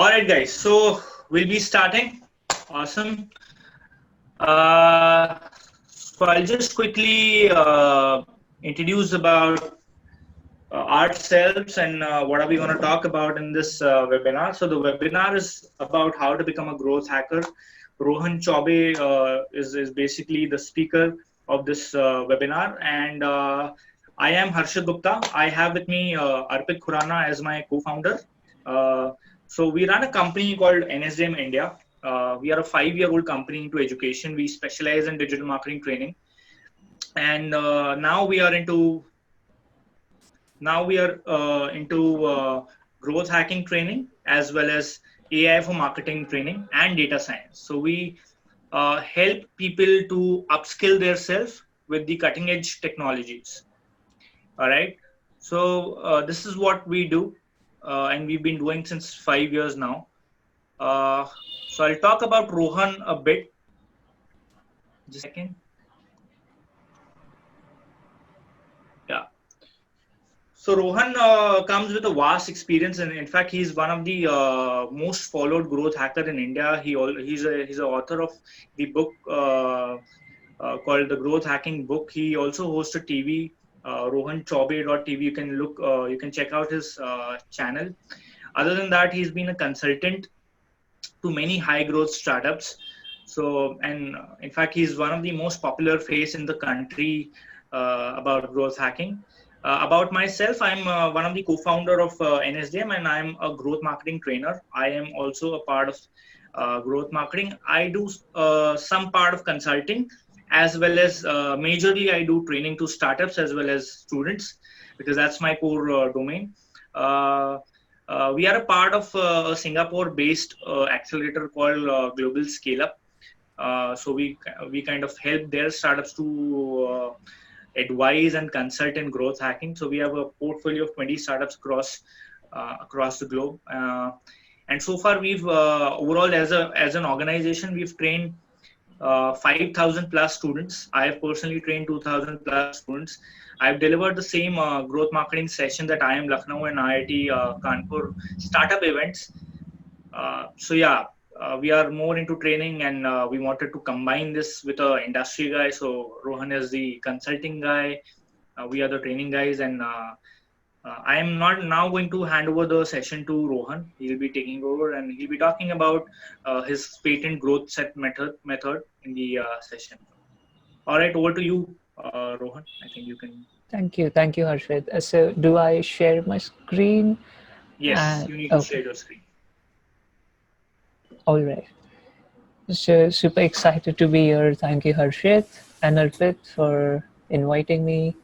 All right, guys. So we'll be starting. Awesome. So I'll just quickly introduce about ourselves and what are we going to talk about in this webinar. So the webinar is about how to become a growth hacker. Rohan Chaube is basically the speaker of this webinar, and I am Harshit Gupta. I have with me Arpit Khurana as my co-founder. So we run a company called NSDM India. We are a 5-year-old company into education. We specialize in digital marketing training, and now we are into growth hacking training as well as AI for marketing training and data science. So we help people to upskill themselves with the cutting edge technologies. All right. So this is what we do, and we've been doing since 5 years now. So I'll talk about Rohan a bit. Just a second. Yeah. So Rohan comes with a vast experience, and in fact, he's one of the most followed growth hacker in India. He's an author of the book called the Growth Hacking Book. He also hosts a TV, RohanChaube.tv. You can check out his channel. Other than that, he's been a consultant to many high growth startups. So, and in fact, he's one of the most popular face in the country about growth hacking. About myself, I'm one of the co-founder of NSDM, and I'm a growth marketing trainer. I am also a part of growth marketing. I do some part of consulting, as well as majorly I do training to startups as well as students, because that's my core domain. We are a part of a Singapore-based accelerator called Global Scale Up. So we kind of help their startups to advise and consult in growth hacking. So we have a portfolio of 20 startups across the globe. And so far, we've overall as an organization, we've trained 5,000 plus students. I have personally trained 2,000 plus students. I've delivered the same growth marketing sessions at IIM Lucknow and IIT Kanpur startup events. So yeah, we are more into training, and we wanted to combine this with an industry guy. So Rohan is the consulting guy. We are the training guys, and I am not now going to hand over the session to Rohan. He'll be taking over, and he'll be talking about his patent growth set method in the session. All right, over to you, Rohan. I think you can. Thank you, Harshit. So, do I share my screen? Yes, you need to share your screen. All right. So, super excited to be here. Thank you, Harshit and Arpit, for inviting me.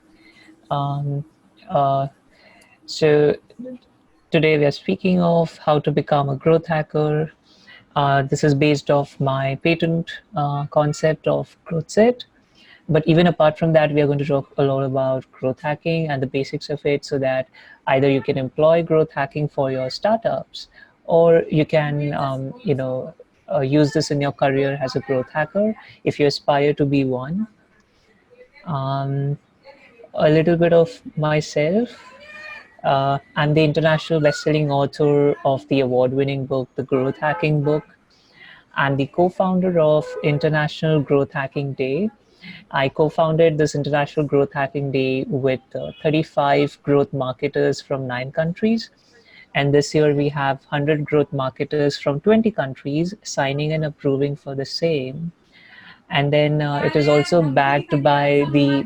So today we are speaking of how to become a growth hacker. This is based off my patent concept of growth set. But even apart from that, we are going to talk a lot about growth hacking and the basics of it, so that either you can employ growth hacking for your startups, or you can, use this in your career as a growth hacker if you aspire to be one. A little bit of myself. I'm the international best-selling author of the award-winning book, The Growth Hacking Book, and the co-founder of International Growth Hacking Day. I co-founded this International Growth Hacking Day with 35 growth marketers from 9 countries. And this year we have 100 growth marketers from 20 countries signing and approving for the same. And then it is also backed by the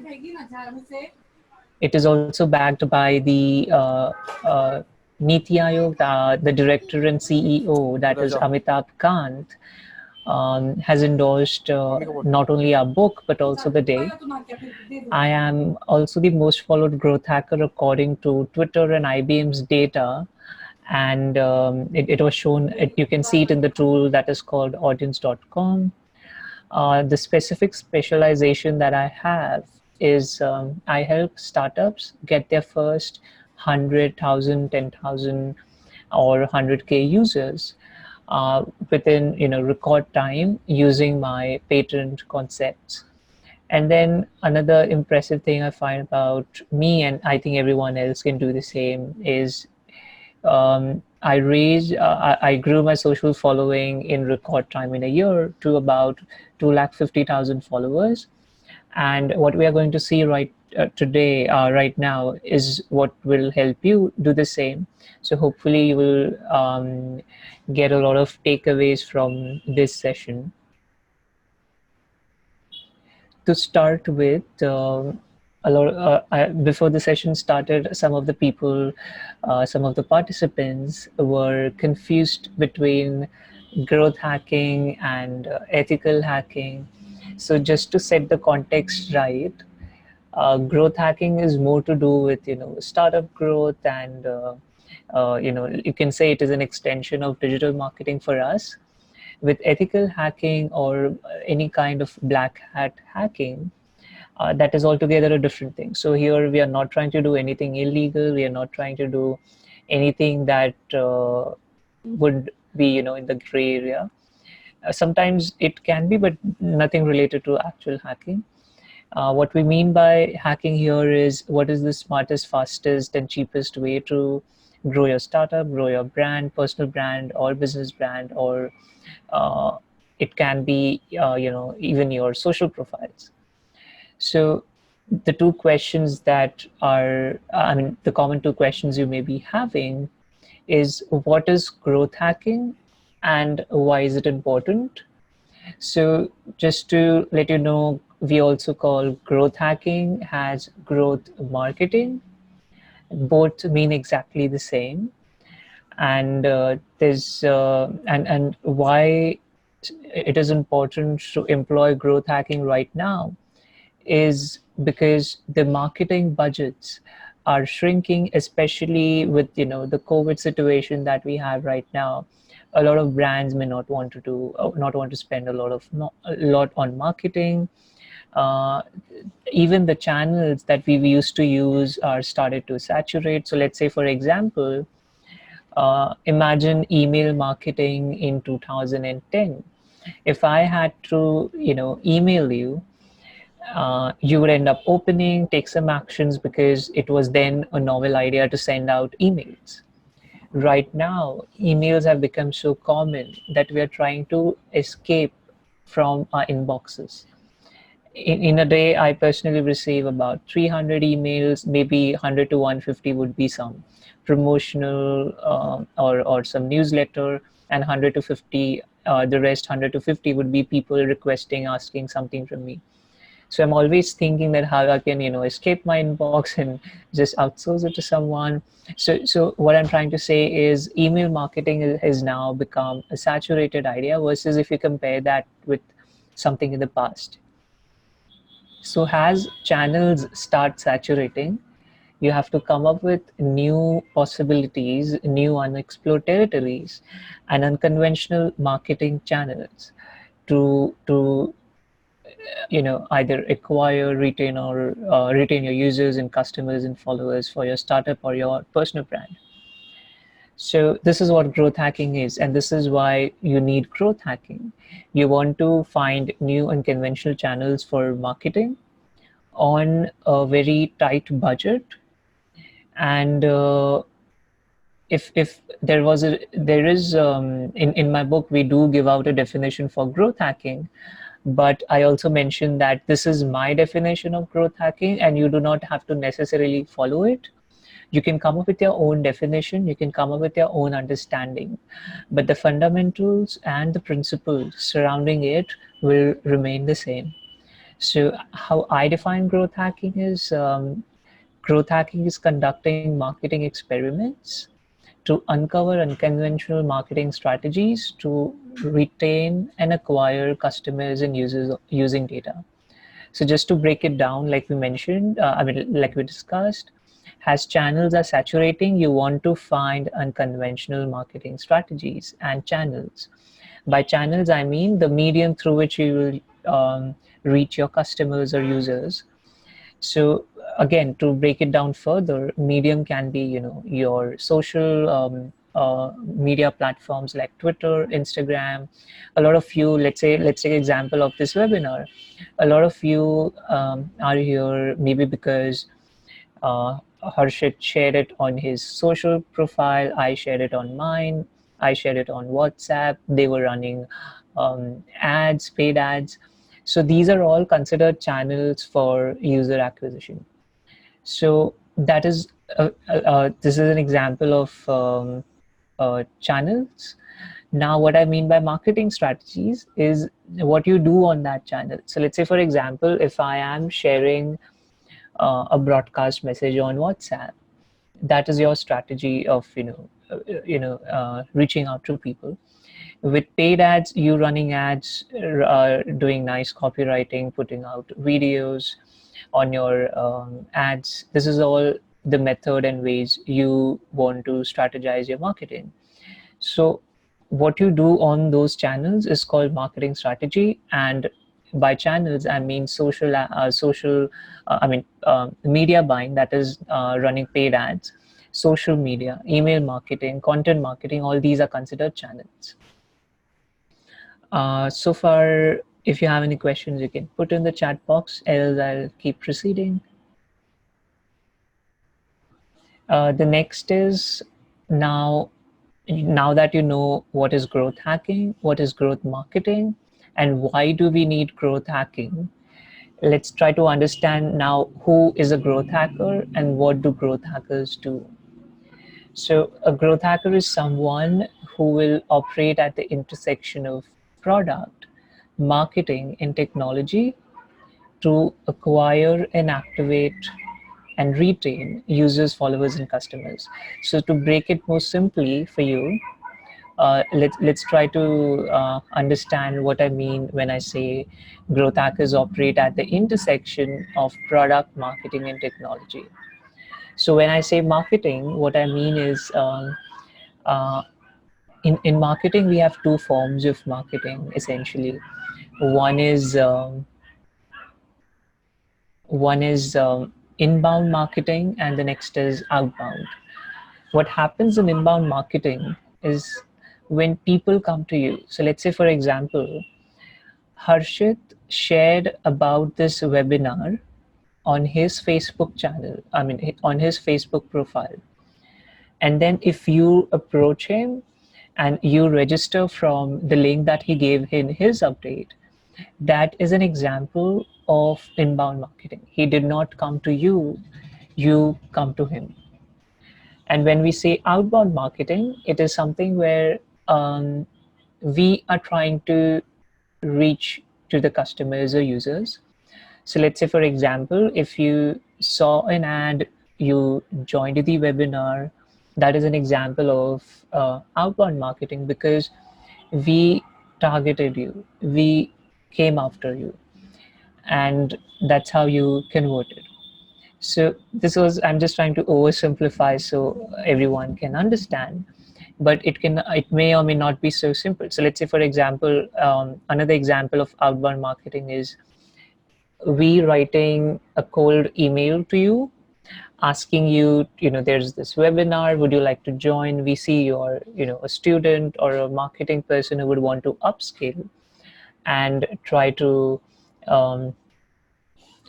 Niti Aayog, the director and CEO, that is Amitabh Kant, has endorsed not only our book, but also the day. I am also the most followed growth hacker according to Twitter and IBM's data. And it was shown, you can see it in the tool that is called audience.com. The specific specialization that I have is I help startups get their first 100,000, 10,000 or 100K users within record time using my patent concepts. And then another impressive thing I find about me, and I think everyone else can do the same, is I grew my social following in record time in a year to about 250,000 followers. And what we are going to see right now is what will help you do the same. So hopefully you will get a lot of takeaways from this session. To start with, before the session started, some of the participants were confused between growth hacking and ethical hacking. So just to set the context right, growth hacking is more to do with startup growth, and you can say it is an extension of digital marketing for us. With ethical hacking or any kind of black hat hacking, that is altogether a different thing. So here we are not trying to do anything illegal. We are not trying to do anything that would be in the gray area. Sometimes it can be, but nothing related to actual hacking. What we mean by hacking here is what is the smartest, fastest, and cheapest way to grow your startup, grow your brand, personal brand, or business brand, or it can be, even your social profiles. So the two questions that are, the common two questions you may be having is, what is growth hacking and why is it important? So just to let you know, we also call growth hacking as growth marketing. Both mean exactly the same. And and why it is important to employ growth hacking right now is because the marketing budgets are shrinking, especially with the COVID situation that we have right now. A lot of brands may not want to spend a lot on marketing. uh, Even the channels that we used to use are started to saturate. So let's say, for example, imagine email marketing in 2010. If I had to email you, you would end up opening, take some actions, because it was then a novel idea to send out emails. Right now, emails have become so common that we are trying to escape from our inboxes. In a day, I personally receive about 300 emails, maybe 100 to 150 would be some promotional or some newsletter, and 100 to 50, the rest 100 to 50 would be people requesting, asking something from me. So I'm always thinking that how I can escape my inbox and just outsource it to someone. So what I'm trying to say is, email marketing has now become a saturated idea, versus if you compare that with something in the past. So as channels start saturating, you have to come up with new possibilities, new unexplored territories, and unconventional marketing channels to either acquire, retain your users and customers and followers for your startup or your personal brand. So this is what growth hacking is, and this is why you need growth hacking. You want to find new unconventional channels for marketing on a very tight budget. And if there is in my book, we do give out a definition for growth hacking, but I also mentioned that this is my definition of growth hacking, and you do not have to necessarily follow it. You can come up with your own definition, you can come up with your own understanding, but the fundamentals and the principles surrounding it will remain the same. So how I define growth hacking is, growth hacking is conducting marketing experiments to uncover unconventional marketing strategies to retain and acquire customers and users using data. So just to break it down, like we mentioned, like we discussed, as channels are saturating, you want to find unconventional marketing strategies and channels. By channels, I mean the medium through which you will reach your customers or users. So again, to break it down further, medium can be your social media platforms like Twitter, Instagram. A lot of you, let's take example of this webinar. A lot of you are here maybe because Harshit shared it on his social profile. I shared it on mine. I shared it on WhatsApp. They were running ads, paid ads. So these are all considered channels for user acquisition. So that is this is an example of channels. Now, what I mean by marketing strategies is what you do on that channel. So let's say, for example, if I am sharing a broadcast message on WhatsApp, that is your strategy of reaching out to people. With paid ads, you running ads, doing nice copywriting, putting out videos on your ads. This is all the method and ways you want to strategize your marketing. So what you do on those channels is called marketing strategy. And by channels, I mean media buying, that is running paid ads, social media, email marketing, content marketing, all these are considered channels. So far, if you have any questions, you can put in the chat box, else I'll keep proceeding. The next is now that you know what is growth hacking, what is growth marketing, and why do we need growth hacking, let's try to understand now who is a growth hacker and what do growth hackers do. So a growth hacker is someone who will operate at the intersection of product, marketing, and technology to acquire and activate and retain users, followers, and customers. So to break it more simply for you, let's try to understand what I mean when I say growth hackers operate at the intersection of product, marketing, and technology. So when I say marketing, what I mean is uh, in marketing, we have two forms of marketing essentially. One is inbound marketing, and the next is outbound. What happens in inbound marketing is when people come to you. So let's say, for example, Harshit shared about this webinar on his Facebook channel, on his Facebook profile. And then if you approach him and you register from the link that he gave in his update, that is an example of inbound marketing. He did not come to you, you come to him. And when we say outbound marketing, it is something where we are trying to reach to the customers or users. So let's say, for example, if you saw an ad, you joined the webinar, that is an example of outbound marketing because we targeted you, we came after you, and that's how you converted. So this was, I'm just trying to oversimplify so everyone can understand, but it may or may not be so simple. So let's say, for example, another example of outbound marketing is we writing a cold email to you, asking you, there's this webinar, would you like to join? We see you're, a student or a marketing person who would want to upskill and try to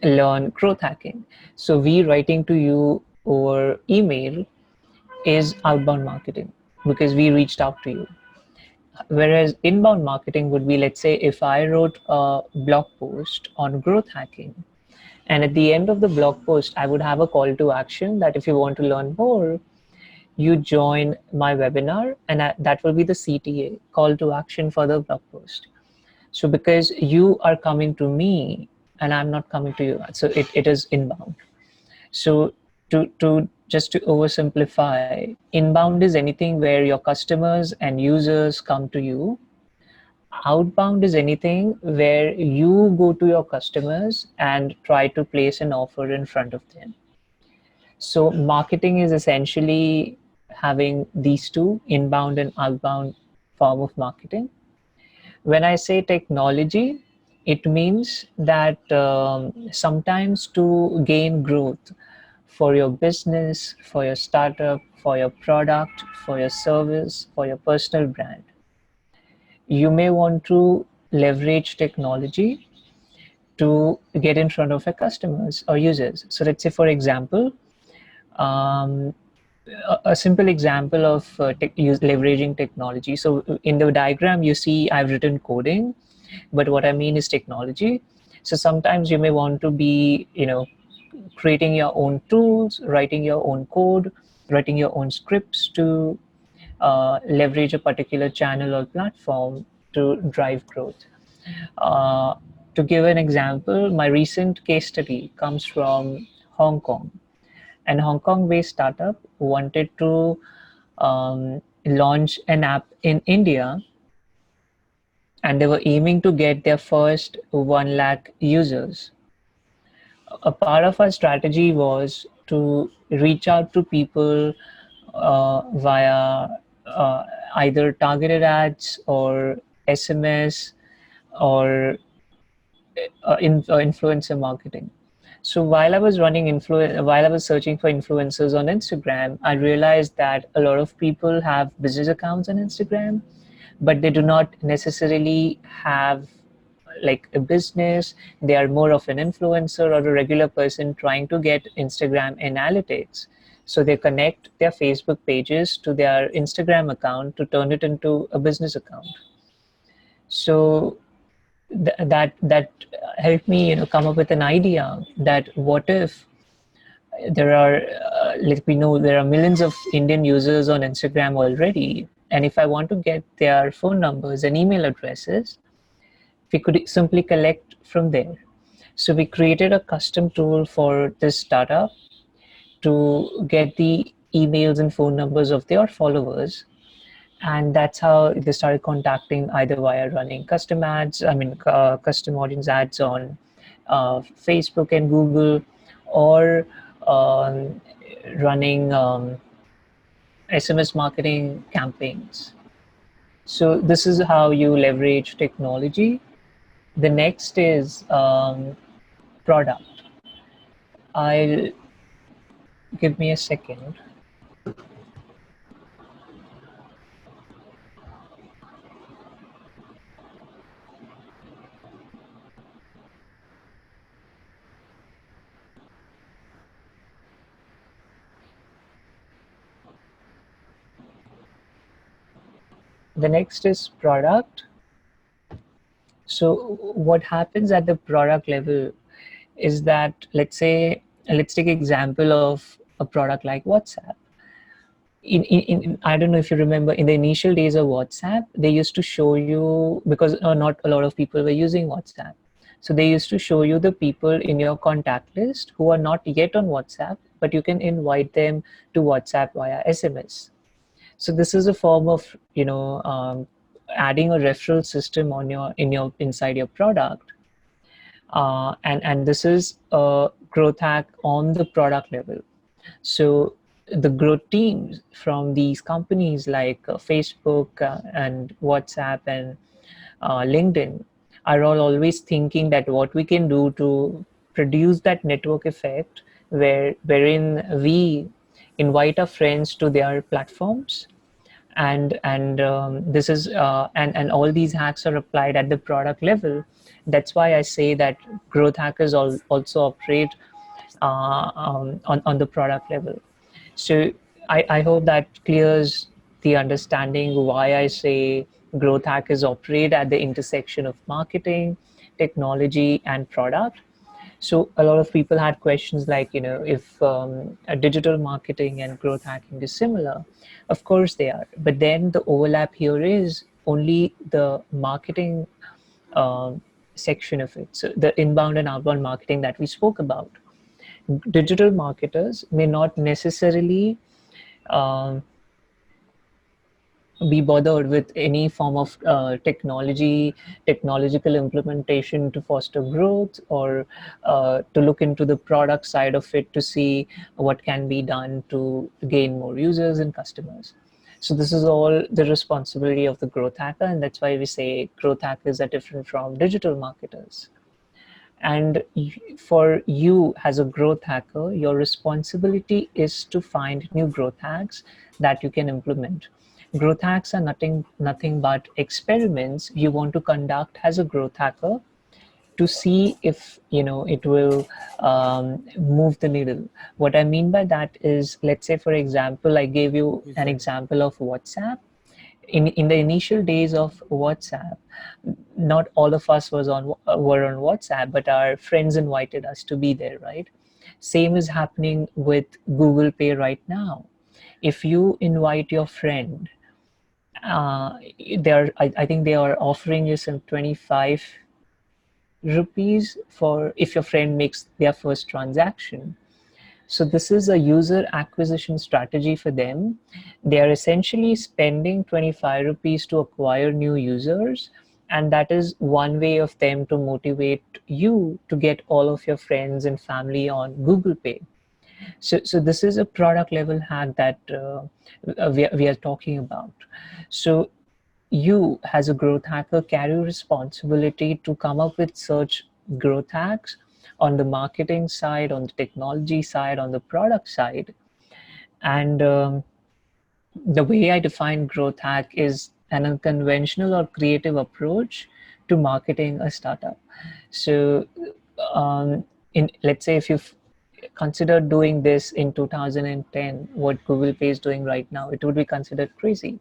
learn growth hacking. So we writing to you over email is outbound marketing because we reached out to you. Whereas inbound marketing would be, let's say, if I wrote a blog post on growth hacking, and at the end of the blog post, I would have a call to action that if you want to learn more, you join my webinar, and that will be the CTA, call to action for the blog post. So because you are coming to me and I'm not coming to you, so it is inbound. So to just to oversimplify, inbound is anything where your customers and users come to you. Outbound is anything where you go to your customers and try to place an offer in front of them. So marketing is essentially having these two, inbound and outbound form of marketing. When I say technology, it means that sometimes to gain growth for your business, for your startup, for your product, for your service, for your personal brand, you may want to leverage technology to get in front of your customers or users. So let's say, for example, Um, a simple example of leveraging technology. So in the diagram, you see I've written coding, but what I mean is technology. So sometimes you may want to be, creating your own tools, writing your own code, writing your own scripts to leverage a particular channel or platform to drive growth. Uh, to give an example, my recent case study comes from Hong Kong. An Hong Kong-based startup wanted to launch an app in India, and they were aiming to get their first 1 lakh users. A part of our strategy was to reach out to people via either targeted ads or SMS or influencer marketing. So while I was while I was searching for influencers on Instagram, I realized that a lot of people have business accounts on Instagram, but they do not necessarily have like a business. They are more of an influencer or a regular person trying to get Instagram analytics. So they connect their Facebook pages to their Instagram account to turn it into a business account. So that helped me, come up with an idea that what if there are, like we know, there are millions of Indian users on Instagram already, and if I want to get their phone numbers and email addresses, we could simply collect from there. So we created a custom tool for this startup to get the emails and phone numbers of their followers. And that's how they started contacting either via running custom ads, custom audience ads on Facebook and Google, or um, running SMS marketing campaigns. So this is how you leverage technology. The next is product. I'll give me a second. The next is product. So what happens at the product level is that, let's take example of a product like WhatsApp. I don't know if you remember, in the initial days of WhatsApp, they used to show you, because not a lot of people were using WhatsApp. So they used to show you the people in your contact list who are not yet on WhatsApp, but you can invite them to WhatsApp via SMS. So this is a form of, adding a referral system on inside your product. And this is a growth hack on the product level. So the growth teams from these companies like Facebook and WhatsApp and LinkedIn are all always thinking that what we can do to produce that network effect wherein we invite our friends to their platforms, and this is and all these hacks are applied at the product level. That's why I say that growth hackers also operate on the product level. So I hope that clears the understanding why I say growth hackers operate at the intersection of marketing, technology, and product. So a lot of people had questions like, if a digital marketing and growth hacking is similar. Of course they are, but then the overlap here is only the marketing section of it. So the inbound and outbound marketing that we spoke about. Digital marketers may not necessarily um, be bothered with any form of technological implementation to foster growth, or to look into the product side of it to see what can be done to gain more users and customers. So this is all the responsibility of the growth hacker, and that's why we say growth hackers are different from digital marketers. And for you as a growth hacker, your responsibility is to find new growth hacks that you can implement. Growth hacks are nothing but experiments you want to conduct as a growth hacker to see if it will move the needle. What I mean by that is, let's say, for example, I gave you an example of WhatsApp. In the initial days of WhatsApp, not all of us were on WhatsApp, but our friends invited us to be there, right? Same is happening with Google Pay right now. If you invite your friend, I think they are offering you some 25 rupees for if your friend makes their first transaction. So this is a user acquisition strategy for them. They are essentially spending 25 rupees to acquire new users, and that is one way of them to motivate you to get all of your friends and family on Google Pay. So this is a product level hack that we are talking about. So you, as a growth hacker, carry responsibility to come up with such growth hacks on the marketing side, on the technology side, on the product side. And the way I define growth hack is an unconventional or creative approach to marketing a startup. So in, let's say, if you've considered doing this in 2010, what Google Pay is doing right now, it would be considered crazy.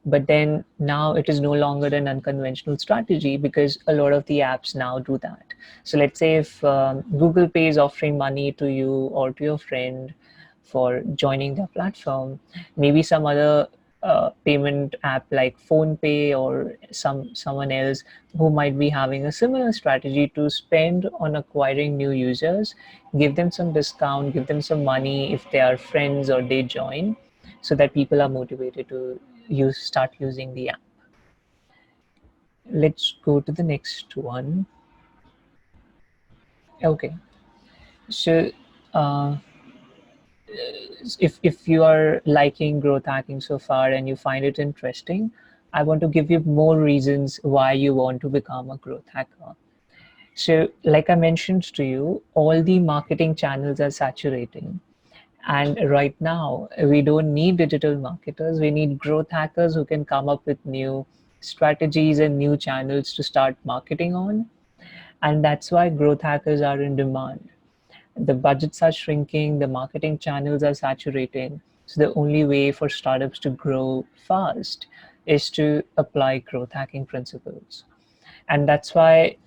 But then now it is no longer an unconventional strategy because a lot of the apps now do that. So let's say if Google Pay is offering money to you or to your friend for joining their platform, maybe some other payment app like PhonePe or someone else who might be having a similar strategy to spend on acquiring new users, give them some discount, give them some money if they are friends or they join, so that people are motivated to start using the app. Let's go to the next one. Okay, so if you are liking growth hacking so far and you find it interesting, I want to give you more reasons why you want to become a growth hacker. So like I mentioned to you, all the marketing channels are saturating. And right now, we don't need digital marketers. We need growth hackers who can come up with new strategies and new channels to start marketing on. And that's why growth hackers are in demand. The budgets are shrinking, the marketing channels are saturating. So the only way for startups to grow fast is to apply growth hacking principles. And that's why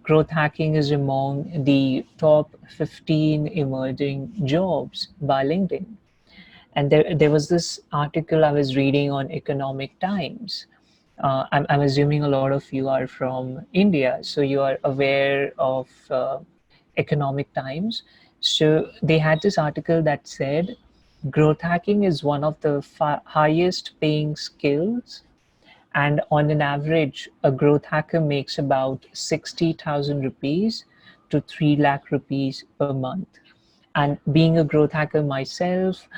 growth hacking is among the top 15 emerging jobs by LinkedIn. And there was this article I was reading on Economic Times. I'm assuming a lot of you are from India, so you are aware of Economic Times. So they had this article that said growth hacking is one of the highest paying skills, and on an average, a growth hacker makes about 60,000 rupees to 3 lakh rupees per month. And being a growth hacker myself,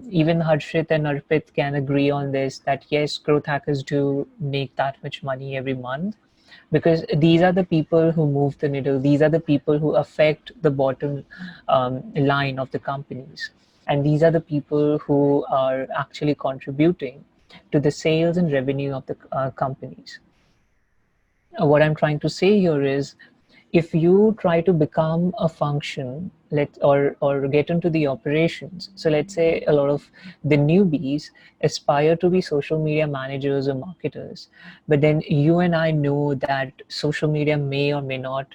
even Harshit and Arpit can agree on this, that yes, growth hackers do make that much money every month, because these are the people who move the needle. These are the people who affect the bottom line of the companies. And these are the people who are actually contributing to the sales and revenue of the companies. What I'm trying to say here is, if you try to become a function, or get into the operations, so let's say a lot of the newbies aspire to be social media managers or marketers, but then you and I know that social media may or may not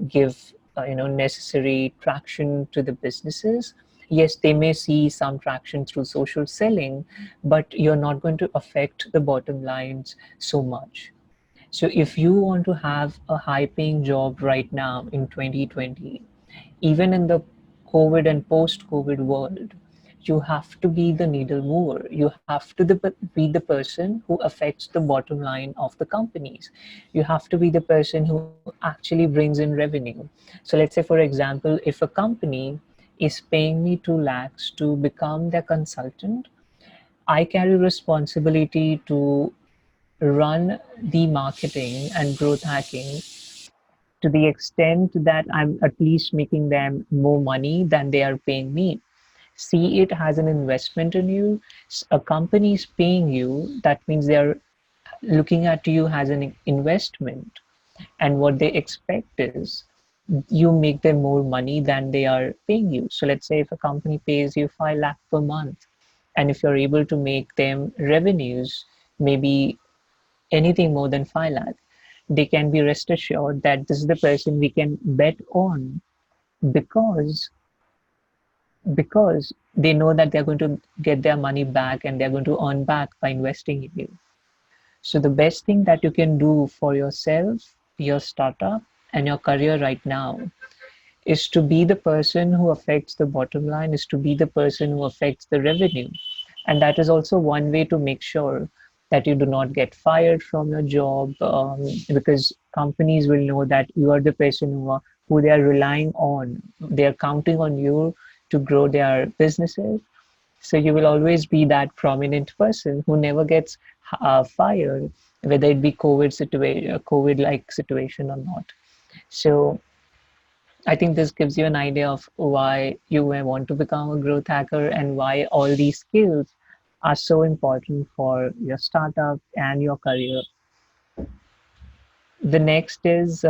give necessary traction to the businesses. Yes, they may see some traction through social selling, but you're not going to affect the bottom lines so much. So if you want to have a high paying job right now in 2020, even in the COVID and post-COVID world, you have to be the needle mover. You have to be the person who affects the bottom line of the companies. You have to be the person who actually brings in revenue. So let's say, for example, if a company is paying me 2 lakhs to become their consultant, I carry responsibility to run the marketing and growth hacking to the extent that I'm at least making them more money than they are paying me. See it as an investment in you. A company is paying you, that means they are looking at you as an investment. And what they expect is you make them more money than they are paying you. So let's say if a company pays you 5 lakh per month, and if you're able to make them revenues, maybe anything more than 5 lakh, they can be rest assured that this is the person we can bet on, because they know that they're going to get their money back and they're going to earn back by investing in you. So the best thing that you can do for yourself, your startup, and your career right now is to be the person who affects the bottom line, is to be the person who affects the revenue. And that is also one way to make sure that you do not get fired from your job, because companies will know that you are the person who they are relying on. They are counting on you to grow their businesses. So you will always be that prominent person who never gets fired, whether it be COVID-like situation or not. So I think this gives you an idea of why you may want to become a growth hacker and why all these skills are so important for your startup and your career. The next is,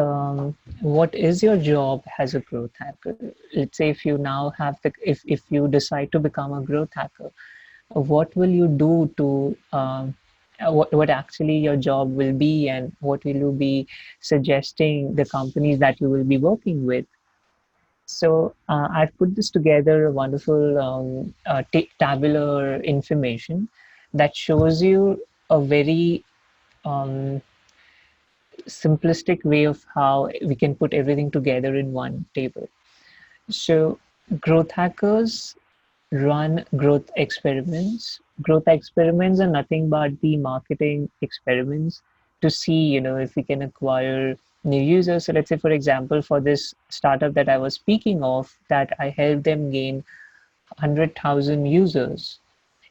what is your job as a growth hacker? Let's say if you now have if you decide to become a growth hacker, what will you do to what actually your job will be, and what will you be suggesting the companies that you will be working with? So I've put this together, a wonderful tabular information that shows you a very um, simplistic way of how we can put everything together in one table. So growth hackers run growth experiments. Growth experiments are nothing but the marketing experiments to see, if we can acquire new users. So let's say, for example, for this startup that I was speaking of, that I helped them gain 100,000 users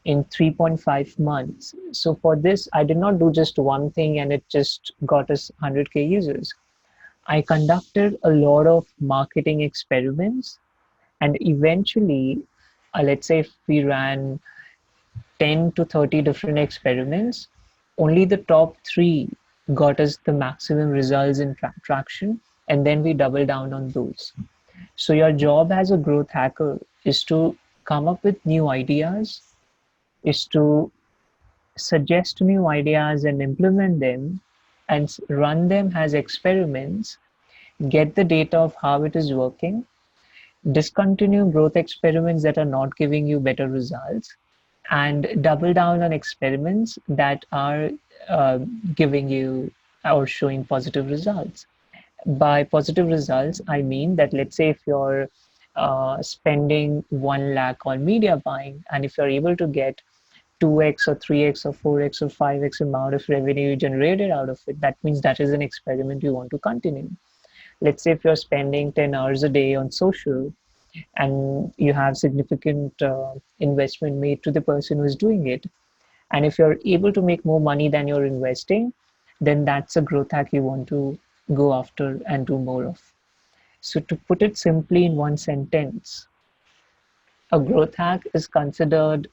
in 3.5 months. So for this, I did not do just one thing and it just got us 100K users. I conducted a lot of marketing experiments, and eventually, let's say if we ran 10 to 30 different experiments, only the top 3 got us the maximum results in traction, and then we double down on those. So your job as a growth hacker is to come up with new ideas, is to suggest new ideas and implement them, and run them as experiments, get the data of how it is working, discontinue growth experiments that are not giving you better results, and double down on experiments that are giving you or showing positive results. By positive results, I mean that, let's say if you're spending 1 lakh on media buying, and if you're able to get 2x or 3x or 4x or 5x amount of revenue generated out of it, that means that is an experiment you want to continue. Let's say if you're spending 10 hours a day on social, and you have significant investment made to the person who is doing it, and if you're able to make more money than you're investing, then that's a growth hack you want to go after and do more of. So to put it simply in one sentence, a growth hack is considered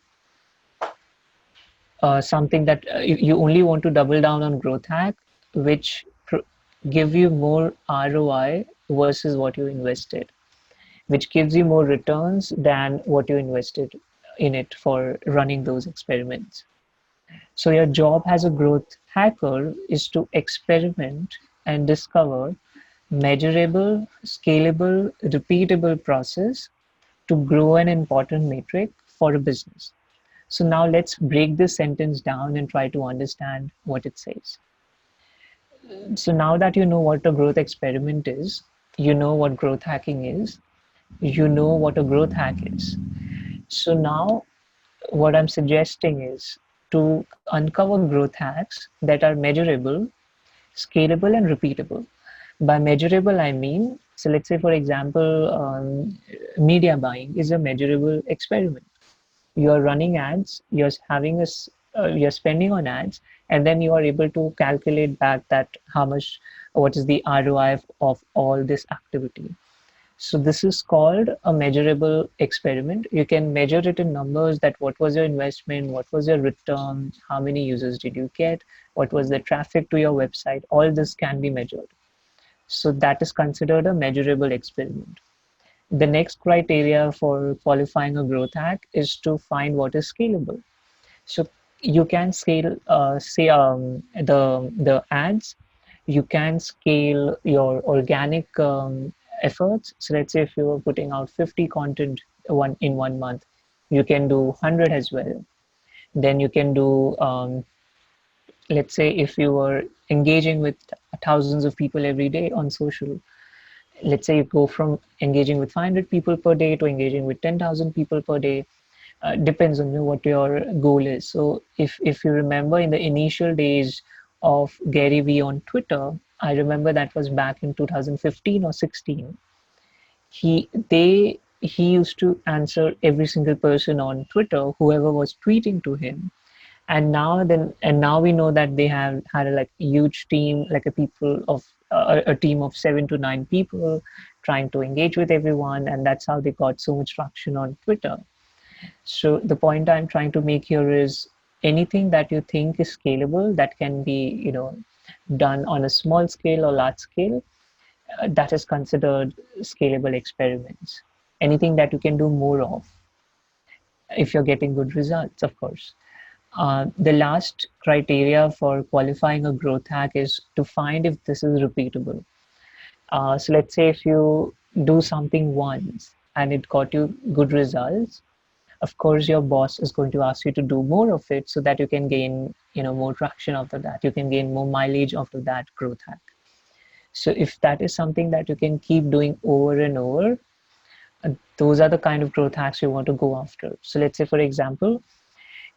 something that you only want to double down on growth hack, which give you more ROI versus what you invested, which gives you more returns than what you invested in it for running those experiments. So your job as a growth hacker is to experiment and discover measurable, scalable, repeatable process to grow an important metric for a business. So now let's break this sentence down and try to understand what it says. So now that you know what a growth experiment is, you know what growth hacking is, you know what a growth hack is. So now what I'm suggesting is to uncover growth hacks that are measurable, scalable, and repeatable. By measurable, I mean, so let's say, for example, media buying is a measurable experiment. You're running ads, you're spending on ads, and then you are able to calculate back that what is the ROI of all this activity. So this is called a measurable experiment. You can measure it in numbers, that what was your investment, what was your return, how many users did you get, what was the traffic to your website. All this can be measured. So that is considered a measurable experiment. The next criteria for qualifying a growth hack is to find what is scalable. So you can scale, say, the ads. You can scale your organic efforts. So let's say if you were putting out 50 content in 1 month, you can do 100 as well. Then you can do, let's say, if you were engaging with thousands of people every day on social, let's say you go from engaging with 500 people per day to engaging with 10,000 people per day. Depends on you what your goal is. So if you remember in the initial days of Gary Vee on Twitter, I remember that was back in 2015 or 16. He used to answer every single person on Twitter, whoever was tweeting to him. And now we know that they have had a like huge team, like a team of 7 to 9 people trying to engage with everyone, and that's how they got so much traction on Twitter. So the point I'm trying to make here is anything that you think is scalable, that can be, done on a small scale or large scale, that is considered scalable experiments. Anything that you can do more of, if you're getting good results, of course. The last criteria for qualifying a growth hack is to find if this is repeatable. So let's say if you do something once and it got you good results, of course your boss is going to ask you to do more of it so that you can gain more traction after that. You can gain more mileage after that growth hack. So if that is something that you can keep doing over and over, those are the kind of growth hacks you want to go after. So let's say, for example,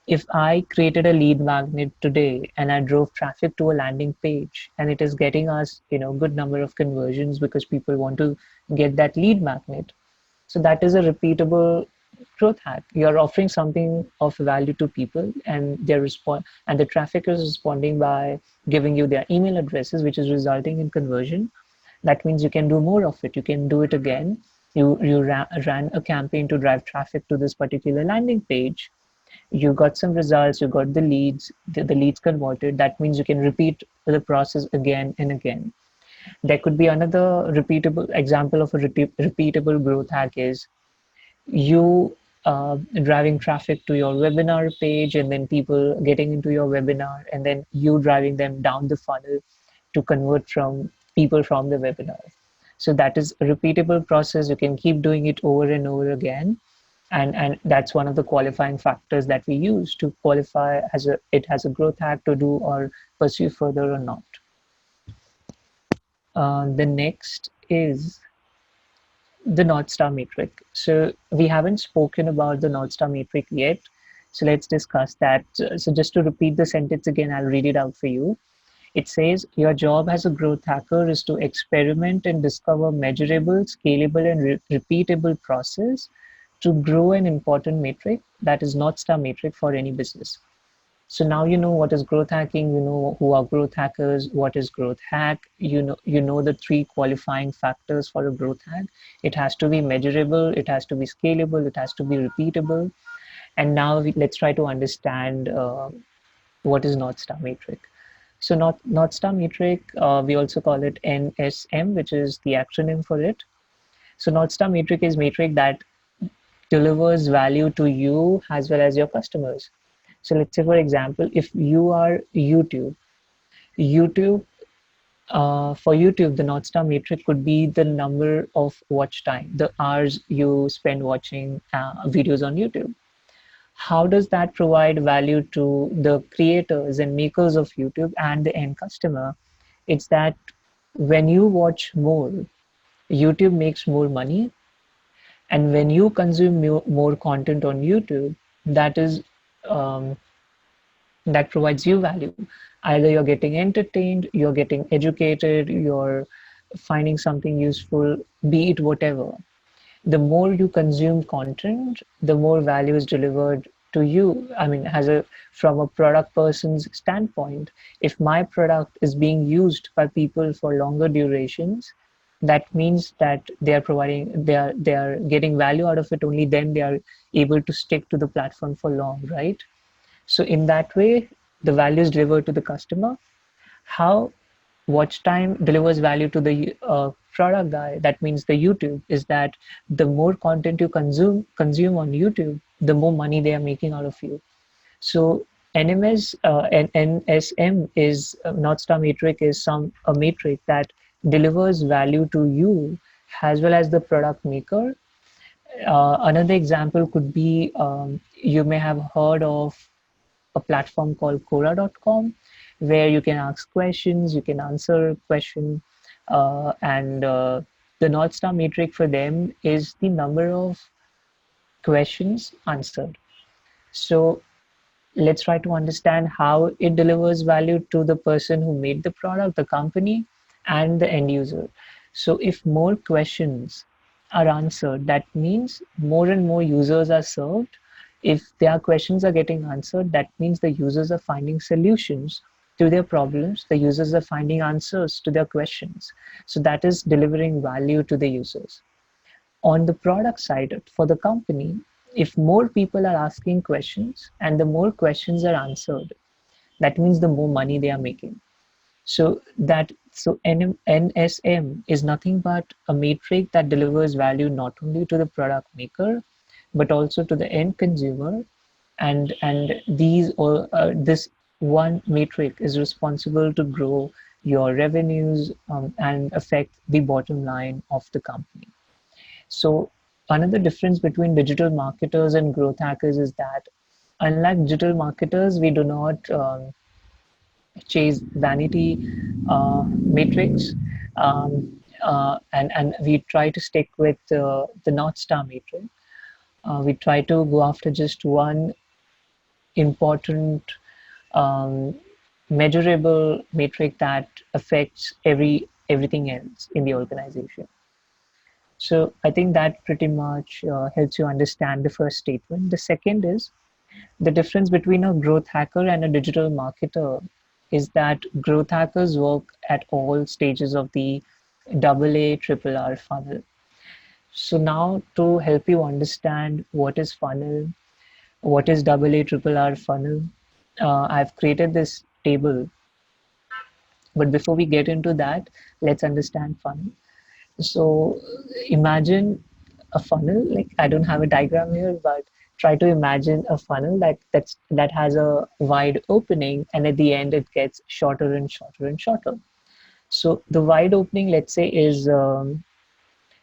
if I created a lead magnet today and I drove traffic to a landing page and it is getting us good number of conversions because people want to get that lead magnet, so that is a repeatable growth hack. You're offering something of value to people, and the traffic is responding by giving you their email addresses, which is resulting in conversion. That means you can do more of it. You can do it again. You ran a campaign to drive traffic to this particular landing page. You got some results, you got the leads, the leads converted. That means you can repeat the process again and again. There could be another repeatable example of a repeatable growth hack is you driving traffic to your webinar page, and then people getting into your webinar, and then you driving them down the funnel to convert from people from the webinar. So that is a repeatable process. You can keep doing it over and over again. And that's one of the qualifying factors that we use to qualify it has a growth hack to do or pursue further or not. The next is the North Star metric. So we haven't spoken about the North Star metric yet. So let's discuss that. So just to repeat the sentence again, I'll read it out for you. It says, your job as a growth hacker is to experiment and discover measurable, scalable, and repeatable process to grow an important metric, that is North Star metric, for any business. So now you know what is growth hacking, you know who are growth hackers, what is growth hack, you know the 3 qualifying factors for a growth hack. It has to be measurable, it has to be scalable, it has to be repeatable. And now let's try to understand what is North Star metric. So North Star metric, we also call it NSM, which is the acronym for it. So North Star metric is metric that delivers value to you as well as your customers. So let's say, for example, if you are YouTube, for YouTube, the North Star metric could be the number of watch time, the hours you spend watching videos on YouTube. How does that provide value to the creators and makers of YouTube and the end customer? It's that when you watch more, YouTube makes more money. And when you consume more content on YouTube, um, that provides you value. Either you're getting entertained, you're getting educated, you're finding something useful, be it whatever. The more you consume content, the more value is delivered to you. I mean, from a product person's standpoint, if my product is being used by people for longer durations, that means that they are getting value out of it. Only then they are able to stick to the platform for long, right? So in that way, the value is delivered to the customer. How watch time delivers value to the product guy, that means the YouTube, is that the more content you consume on YouTube, the more money they are making out of you. So NMS and NSM is North Star metric is a metric that delivers value to you as well as the product maker. Another example could be you may have heard of a platform called Quora.com, where you can ask questions, you can answer question, and the North Star metric for them is the number of questions answered. So let's try to understand how it delivers value to the person who made the product, the company, and the end user. So if more questions are answered, that means more and more users are served. If their questions are getting answered, that means the users are finding solutions to their problems. The users are finding answers to their questions. So that is delivering value to the users. On the product side for the company, if more people are asking questions and the more questions are answered, that means the more money they are making. So NSM is nothing but a metric that delivers value not only to the product maker but also to the end consumer, and this one metric is responsible to grow your revenues and affect the bottom line of the company. So another difference between digital marketers and growth hackers is that unlike digital marketers, we do not chase vanity metrics, and we try to stick with the North Star metric. We try to go after just one important um, measurable metric that affects everything else in the organization. So I think that pretty much helps you understand the first statement. The second is the difference between a growth hacker and a digital marketer is that growth hackers work at all stages of the AA, triple R funnel. So now to help you understand what is funnel, what is AA, triple R funnel, I've created this table. But before we get into that, let's understand funnel. So imagine a funnel. Like I don't have a diagram here, but try to imagine a funnel that has a wide opening, and at the end it gets shorter and shorter and shorter. So the wide opening, let's say, is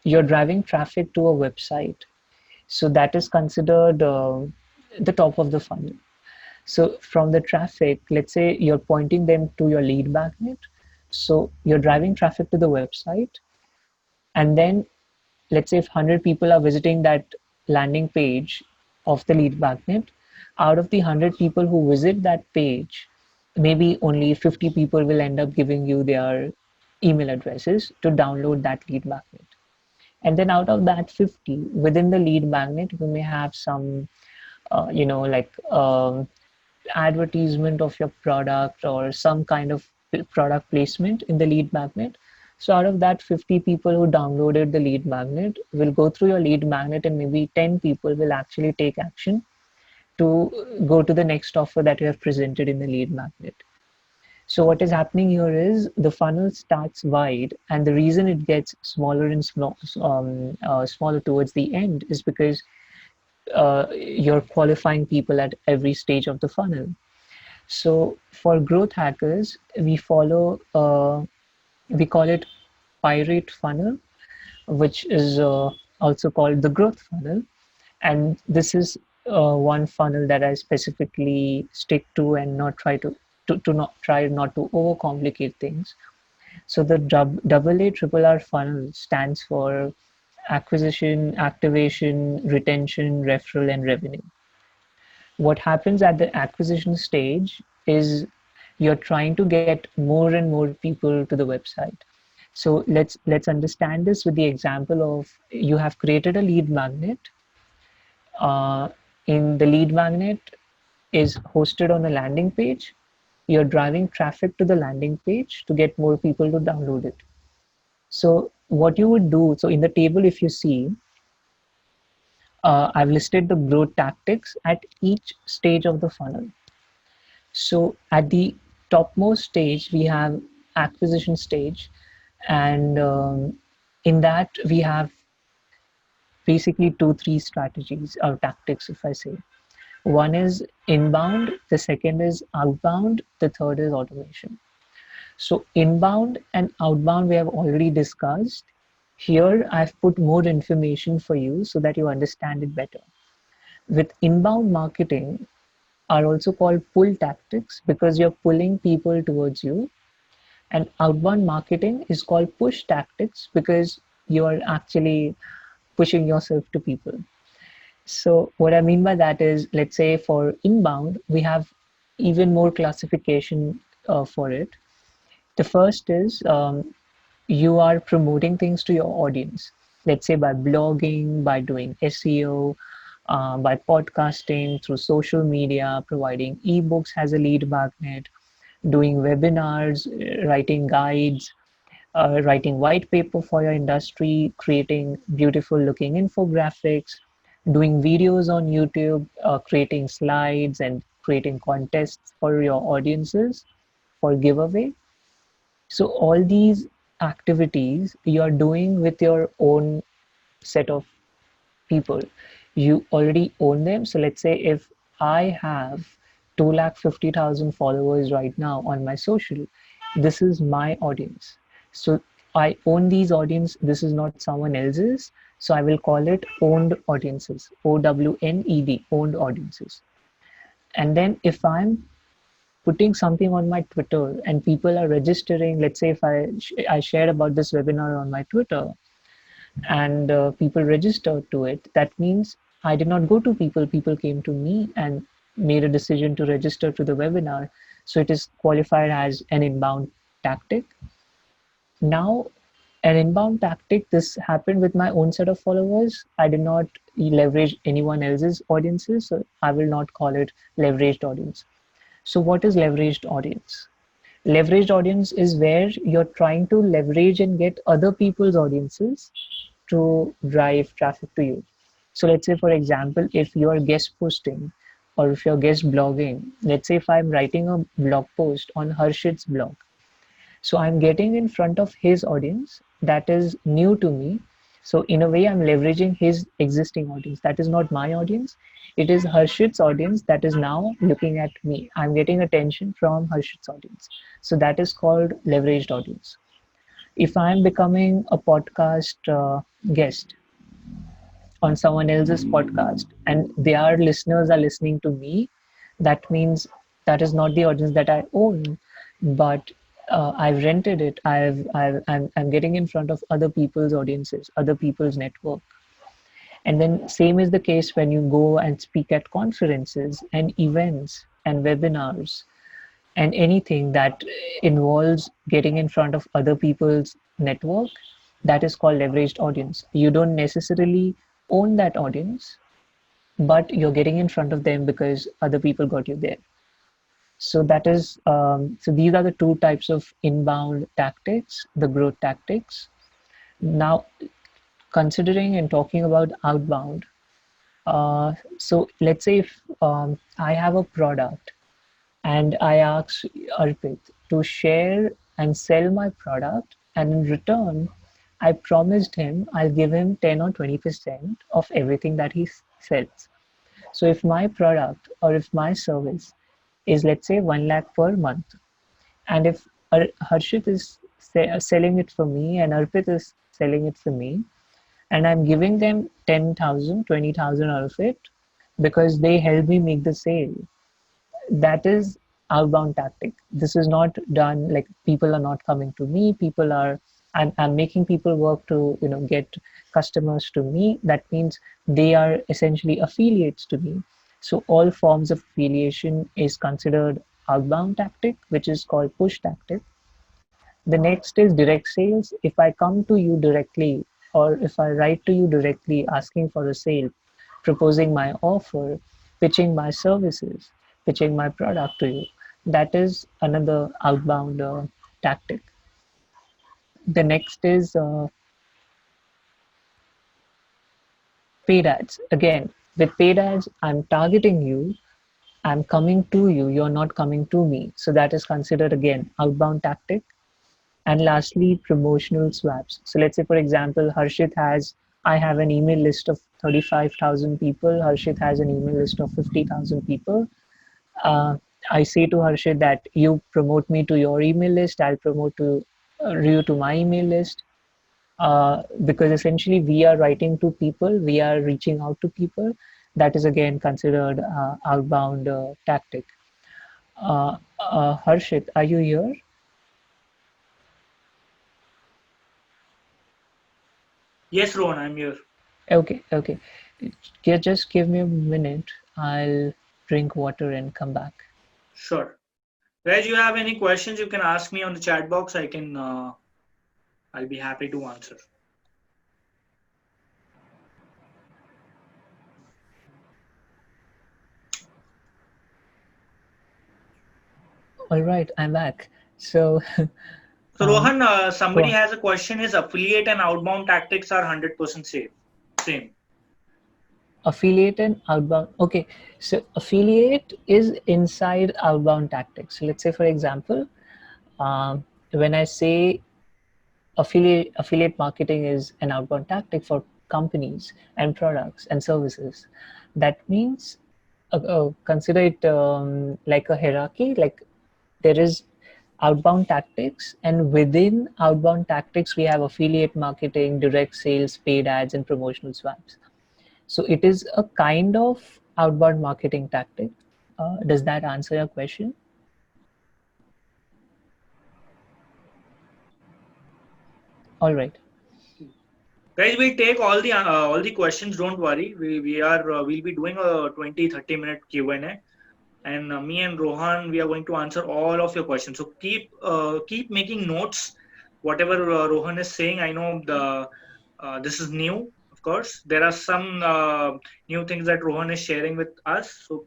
you're driving traffic to a website. So that is considered the top of the funnel. So from the traffic, let's say you're pointing them to your lead magnet. So you're driving traffic to the website, and then let's say if 100 people are visiting that landing page of the lead magnet, out of the 100 people who visit that page, maybe only 50 people will end up giving you their email addresses to download that lead magnet. And then out of that 50, within the lead magnet, we may have some, like advertisement of your product or some kind of product placement in the lead magnet. So out of that 50 people who downloaded the lead magnet will go through your lead magnet, and maybe 10 people will actually take action to go to the next offer that you have presented in the lead magnet. So what is happening here is the funnel starts wide, and the reason it gets smaller and smaller towards the end is because you're qualifying people at every stage of the funnel. So for growth hackers, we follow we call it pirate funnel, which is also called the growth funnel. And this is one funnel that I specifically stick to and not try to not try not to overcomplicate things. So the AA triple R funnel stands for acquisition, activation, retention, referral, and revenue. What happens at the acquisition stage is you're trying to get more and more people to the website. So let's understand this with the example of you have created a lead magnet. In the lead magnet is hosted on a landing page. You're driving traffic to the landing page to get more people to download it. So what you would do, so in the table, if you see, I've listed the growth tactics at each stage of the funnel. So at the topmost stage, we have acquisition stage, and in that we have basically 2 3 strategies or tactics, if I say. One is inbound, the second is outbound, the third is automation. So inbound and outbound we have already discussed. Here I've put more information for you so that you understand it better. With inbound marketing are also called pull tactics because you're pulling people towards you, and outbound marketing is called push tactics because you're actually pushing yourself to people. So what I mean by that is, let's say for inbound, we have even more classification for it. The first is you are promoting things to your audience. Let's say by blogging, by doing SEO, by podcasting, through social media, providing ebooks as a lead magnet, doing webinars, writing guides, writing white paper for your industry, creating beautiful looking infographics, doing videos on YouTube, creating slides and creating contests for your audiences for giveaway. So all these activities you are doing with your own set of people. You already own them. So let's say if I have 250,000 followers right now on my social, this is my audience. So I own these audience. This is not someone else's. So I will call it owned audiences, OWNED, owned audiences. And then if I'm putting something on my Twitter and people are registering, let's say if I shared about this webinar on my Twitter, and people registered to it, that means I did not go to people. People came to me and made a decision to register to the webinar. So it is qualified as an inbound tactic. Now, an inbound tactic, this happened with my own set of followers. I did not leverage anyone else's audiences, so I will not call it leveraged audience. So what is leveraged audience? Leveraged audience is where you're trying to leverage and get other people's audiences to drive traffic to you. So let's say, for example, if you're guest posting or if you're guest blogging, let's say if I'm writing a blog post on Harshit's blog, so I'm getting in front of his audience that is new to me. So in a way, I'm leveraging his existing audience. That is not my audience. It is Harshit's audience that is now looking at me. I'm getting attention from Harshit's audience. So that is called leveraged audience. If I'm becoming a podcast guest on someone else's podcast and their listeners are listening to me, that means that is not the audience that I own, but I've rented it. I'm getting in front of other people's audiences, other people's network. And then same is the case when you go and speak at conferences and events and webinars and anything that involves getting in front of other people's network. That is called leveraged audience. You don't necessarily own that audience, but you're getting in front of them because other people got you there. So that is so these are the two types of inbound tactics, the growth tactics. Now, considering and talking about outbound, so let's say if I have a product and I ask Arpit to share and sell my product, and in return, I promised him I'll give him 10 or 20% of everything that he sells. So if my product or if my service is, let's say, 1 lakh per month, and if Harshit is selling it for me and Arpit is selling it for me, and I'm giving them 10,000, 20,000 out of it because they help me make the sale, that is outbound tactic. This is not done like people are not coming to me. People are, I'm making people work to, get customers to me. That means they are essentially affiliates to me. So all forms of affiliation is considered outbound tactic, which is called push tactic. The next is direct sales. If I come to you directly, or if I write to you directly asking for a sale, proposing my offer, pitching my services, pitching my product to you, that is another outbound tactic. The next is paid ads. Again, with paid ads, I'm targeting you, I'm coming to you, you're not coming to me. So that is considered again outbound tactic. And lastly, promotional swaps. So let's say, for example, I have an email list of 35,000 people. Harshit has an email list of 50,000 people. Uh, I say to Harshit that you promote me to your email list, I'll promote you to my email list. Because essentially we are writing to people, we are reaching out to people. That is again considered outbound tactic. Harshit, are you here? Yes, Rohan, I'm here. Okay, okay. Just give me a minute. I'll drink water and come back. Sure. Guys, you have any questions, you can ask me on the chat box. I'll be happy to answer. All right, I'm back. So, Rohan, somebody on. has a question: is affiliate and outbound tactics are 100% safe? Same. Affiliate and outbound. Okay, so affiliate is inside outbound tactics. So let's say, for example, when I say affiliate marketing is an outbound tactic for companies and products and services, that means consider it like a hierarchy. Like there is outbound tactics, and within outbound tactics we have affiliate marketing, direct sales, paid ads, and promotional swaps. So it is a kind of outbound marketing tactic. Does that answer your question? All right. Guys, we'll take all the questions. Don't worry. We'll be doing a 20-30 minute Q&A, and me and Rohan, we are going to answer all of your questions. So keep making notes. Whatever Rohan is saying, I know this is new. Of course, there are some new things that Rohan is sharing with us. So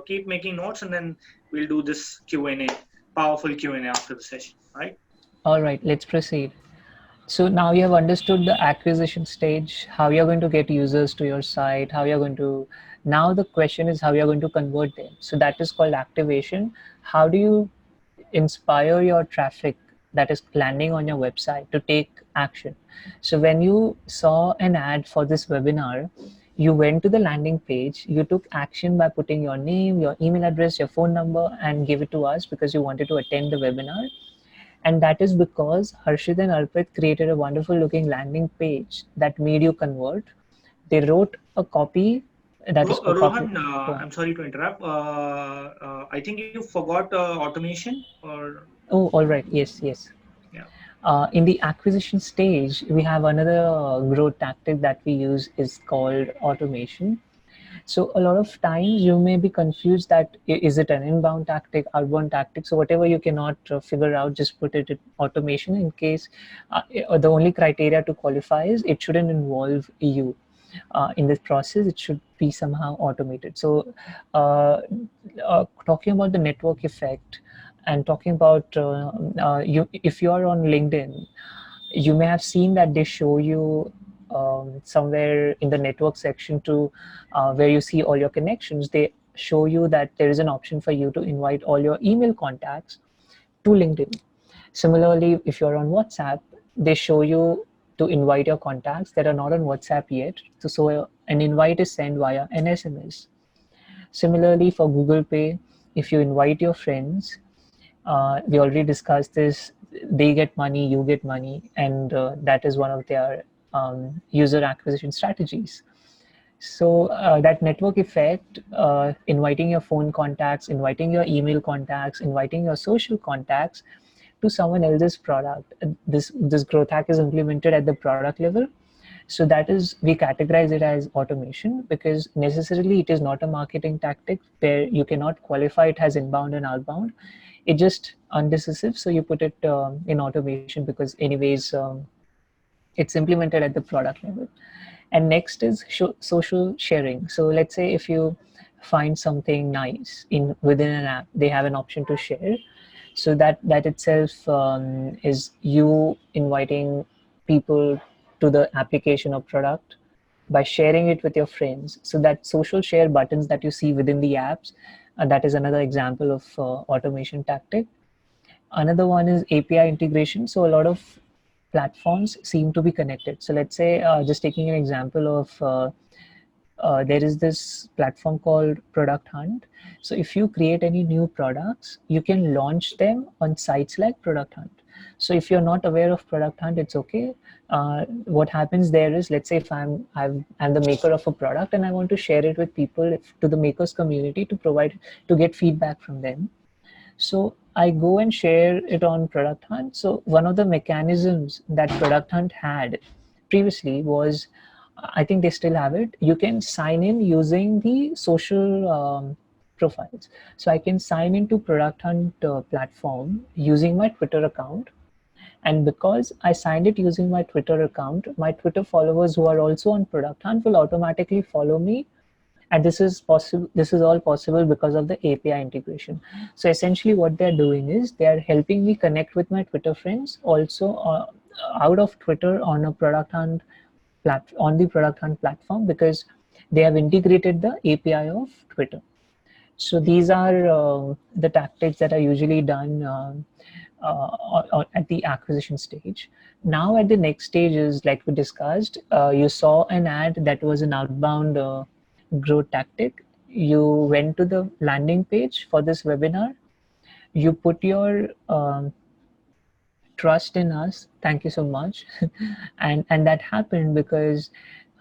keep making notes, and then we'll do this Q&A, powerful Q&A after the session. Right? All right. Let's proceed. So now you have understood the acquisition stage, how you're going to get users to your site, how you're going to, now the question is how you're going to convert them. So that is called activation. How do you inspire your traffic that is landing on your website to take action? So when you saw an ad for this webinar, you went to the landing page, you took action by putting your name, your email address, your phone number, and give it to us because you wanted to attend the webinar. And that is because Harshit and Arpit created a wonderful looking landing page that made you convert. They wrote a copy that is called copy. Rohan, I'm sorry to interrupt. I think you forgot automation or. Oh, all right. Yes, yes. Yeah. In the acquisition stage, we have another growth tactic that we use is called automation. So a lot of times you may be confused that is it an inbound tactic, outbound tactic. So whatever you cannot figure out, just put it in automation in case the only criteria to qualify is it shouldn't involve you. In this process, it should be somehow automated. So talking about the network effect and talking about if you are on LinkedIn, you may have seen that they show you somewhere in the network section to where you see all your connections. They show you that there is an option for you to invite all your email contacts to LinkedIn. Similarly, if you're on WhatsApp, they show you to invite your contacts that are not on WhatsApp yet. So an invite is sent via an SMS. Similarly, for Google Pay, if you invite your friends, we already discussed this, they get money, you get money, and that is one of their user acquisition strategies. So that network effect, inviting your phone contacts, inviting your email contacts, inviting your social contacts to someone else's product. This growth hack is implemented at the product level. So that is, we categorize it as automation because necessarily it is not a marketing tactic where you cannot qualify it as inbound and outbound. It just undecisive. So you put it in automation because anyways, it's implemented at the product level. And next is social sharing. So let's say if you find something nice within an app, they have an option to share. So that itself is you inviting people to the application or product by sharing it with your friends. So that social share buttons that you see within the apps, that is another example of automation tactic. Another one is API integration. So a lot of platforms seem to be connected. So let's say, just taking an example of, there is this platform called Product Hunt. So if you create any new products, you can launch them on sites like Product Hunt. So if you're not aware of Product Hunt, it's okay. What happens there is, let's say if I'm the maker of a product and I want to share it with people, to the makers community, to get feedback from them. So I go and share it on Product Hunt. So one of the mechanisms that Product Hunt had previously was, I think they still have it. You can sign in using the social profiles. So I can sign into Product Hunt platform using my Twitter account. And because I signed it using my Twitter account, my Twitter followers who are also on Product Hunt will automatically follow me. And this is possible. This is all possible because of the API integration. So essentially what they're doing is they're helping me connect with my Twitter friends also out of Twitter on a Product Hunt on the Product Hunt platform, because they have integrated the API of Twitter. So these are the tactics that are usually done at the acquisition stage. Now at the next stage is, like we discussed, you saw an ad that was an outbound growth tactic. You went to the landing page for this webinar. You put your trust in us. Thank you so much. and that happened because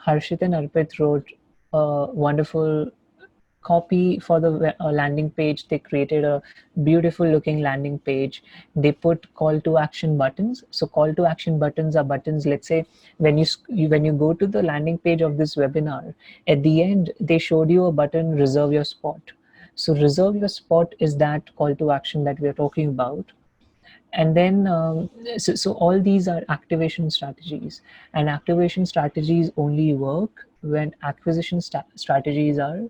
Harshit and Arpit wrote a wonderful copy for the landing page. They created a beautiful looking landing page. They put call to action buttons. So call to action buttons are buttons, let's say when you go to the landing page of this webinar, at the end they showed you a button, reserve your spot. So reserve your spot is that call to action that we are talking about. And then so all these are activation strategies, and activation strategies only work when acquisition strategies are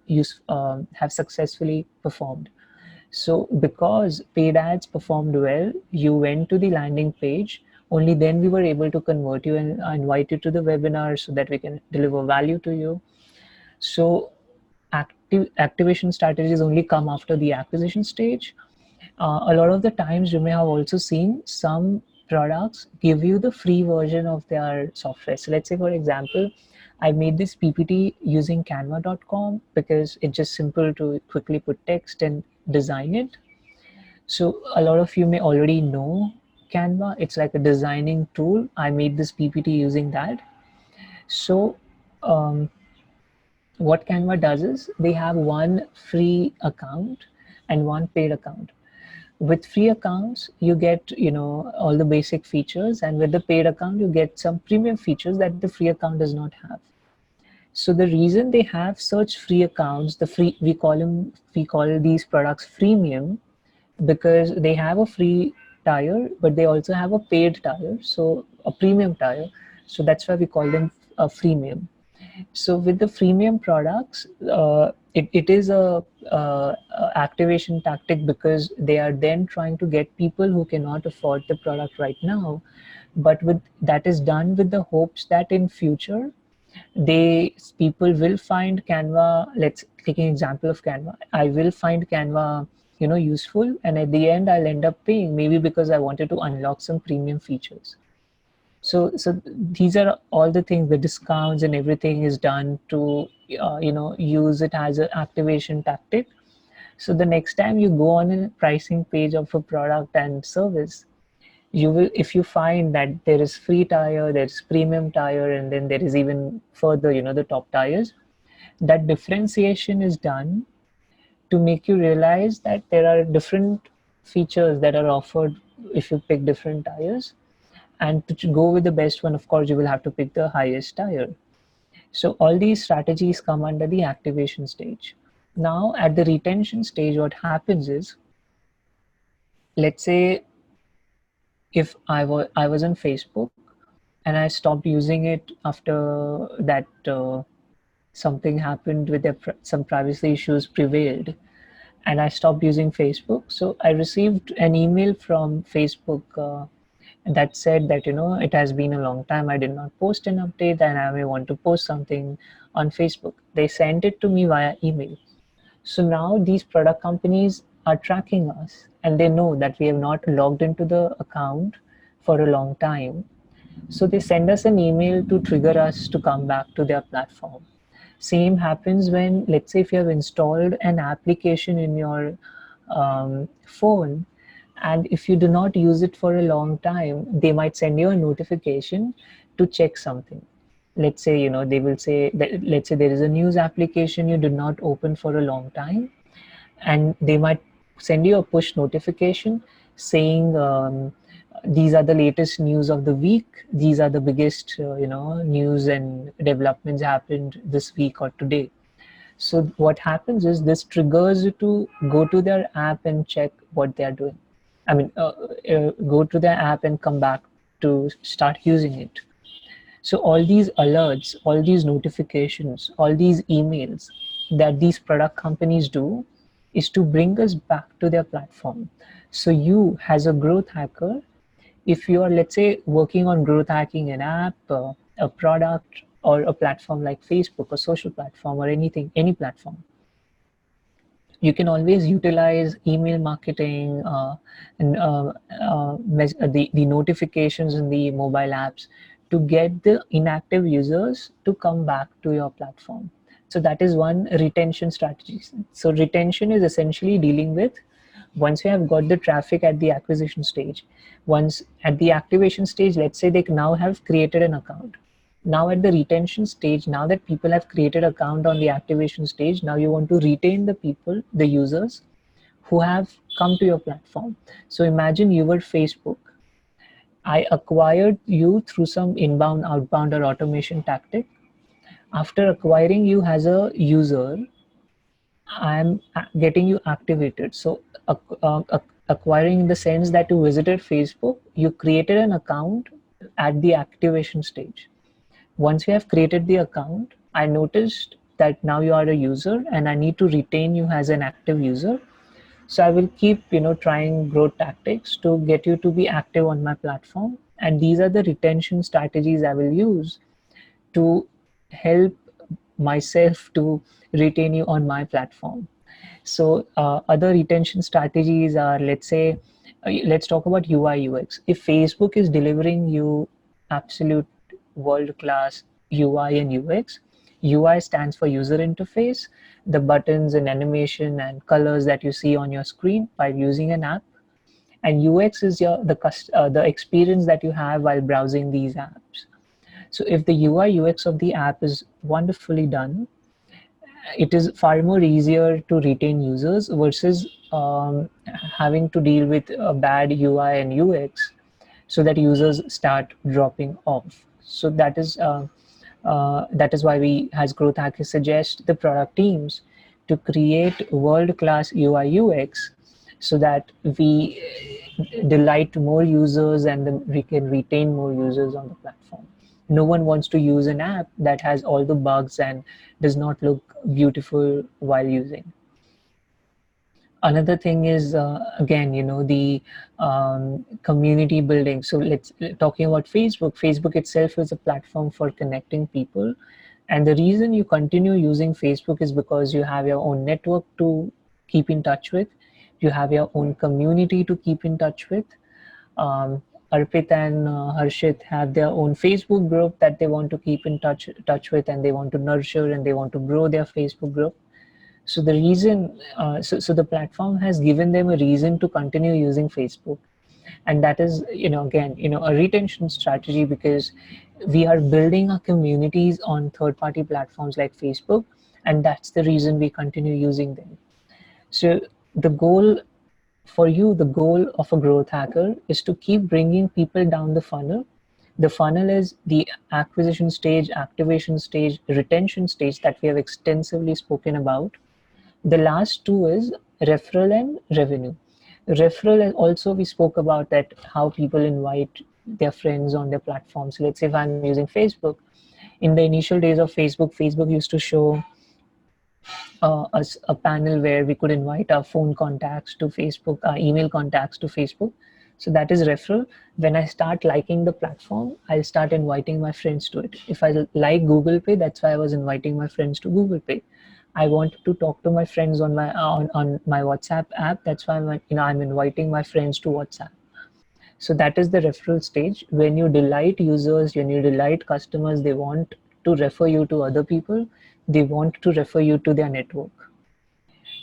have successfully performed. So because paid ads performed well, you went to the landing page. Only then we were able to convert you and invite you to the webinar so that we can deliver value to you. So activation strategies only come after the acquisition stage. A lot of the times you may have also seen some products give you the free version of their software. So let's say, for example, I made this PPT using canva.com because it's just simple to quickly put text and design it. So a lot of you may already know Canva. It's like a designing tool. I made this PPT using that. So what Canva does is they have one free account and one paid account. With free accounts you get all the basic features, and with the paid account you get some premium features that the free account does not have. So the reason they have such free accounts, we call these products freemium, because they have a free tier but they also have a paid tier, so a premium tier. So that's why we call them a freemium. So with the freemium products, it is a activation tactic, because they are then trying to get people who cannot afford the product right now, but that is done with the hopes that in future people will find Canva. Let's take an example of Canva. I will find Canva useful, and at the end I'll end up paying, maybe because I wanted to unlock some premium features. So these are all the things. The discounts and everything is done to use it as an activation tactic. So the next time you go on a pricing page of a product and service, you will, if you find that there is free tier, there's premium tier, and then there is even further the top tiers, that differentiation is done to make you realize that there are different features that are offered if you pick different tiers. And to go with the best one, of course, you will have to pick the highest tier. So all these strategies come under the activation stage. Now at the retention stage, what happens is, let's say if I was on Facebook and I stopped using it after that something happened with some privacy issues prevailed, and I stopped using Facebook. So I received an email from Facebook that said that it has been a long time I did not post an update and I may want to post something on Facebook. They sent it to me via email. So now these product companies are tracking us, and they know that we have not logged into the account for a long time. So they send us an email to trigger us to come back to their platform. Same happens when, let's say, if you have installed an application in your phone, and if you do not use it for a long time, they might send you a notification to check something. Let's say, they will say that, let's say there is a news application you did not open for a long time, and they might send you a push notification saying, these are the latest news of the week. These are the biggest, news and developments happened this week or today. So what happens is this triggers you to go to their app and check what they are doing. I mean, go to their app and come back to start using it. So all these alerts, all these notifications, all these emails that these product companies do is to bring us back to their platform. So you, as a growth hacker, if you are, let's say, working on growth hacking an app, a product, or a platform like Facebook, a social platform, or anything, any platform, you can always utilize email marketing and the notifications in the mobile apps to get the inactive users to come back to your platform. So that is one retention strategy. So retention is essentially dealing with, once you have got the traffic at the acquisition stage, once at the activation stage, let's say they now have created an account. Now at the retention stage, now that people have created account on the activation stage, now you want to retain the people, the users who have come to your platform. So imagine you were Facebook. I acquired you through some inbound, outbound, or automation tactic. After acquiring you as a user, I'm getting you activated. So acquiring in the sense that you visited Facebook, you created an account at the activation stage. Once you have created the account, I noticed that now you are a user and I need to retain you as an active user. So I will keep, trying growth tactics to get you to be active on my platform. And these are the retention strategies I will use to help myself to retain you on my platform. So other retention strategies are, let's say, let's talk about UI UX. If Facebook is delivering you absolute world-class UI and UX, UI stands for user interface, the buttons and animation and colors that you see on your screen while using an app, and UX is the experience that you have while browsing these apps. So if the UI UX of the app is wonderfully done, it is far more easier to retain users versus having to deal with a bad UI and UX, so that users start dropping off. So that is why we, as growth hackers, suggest the product teams to create world-class UI UX, so that we delight more users and then we can retain more users on the platform. No one wants to use an app that has all the bugs and does not look beautiful while using. Another thing is, again, the community building. So talking about Facebook. Facebook itself is a platform for connecting people. And the reason you continue using Facebook is because you have your own network to keep in touch with. You have your own community to keep in touch with. Arpit and Harshit have their own Facebook group that they want to keep in touch with, and they want to nurture and they want to grow their Facebook group. So the reason, so the platform has given them a reason to continue using Facebook. And that is, again, a retention strategy, because we are building our communities on third-party platforms like Facebook, and that's the reason we continue using them. So the goal for you, the goal of a growth hacker is to keep bringing people down the funnel. The funnel is the acquisition stage, activation stage, retention stage that we have extensively spoken about. The last two is referral and revenue. Referral also, we spoke about that, how people invite their friends on their platforms. Let's say if I'm using Facebook, in the initial days of Facebook used to show us a panel where we could invite our phone contacts to Facebook, our email contacts to Facebook. So that is referral. When I start liking the platform, I'll start inviting my friends to it. If I like Google Pay, that's why I was inviting my friends to Google Pay. I want to talk to my friends on my WhatsApp app. That's why I'm inviting my friends to WhatsApp. So that is the referral stage. When you delight users, when you delight customers, they want to refer you to other people. They want to refer you to their network.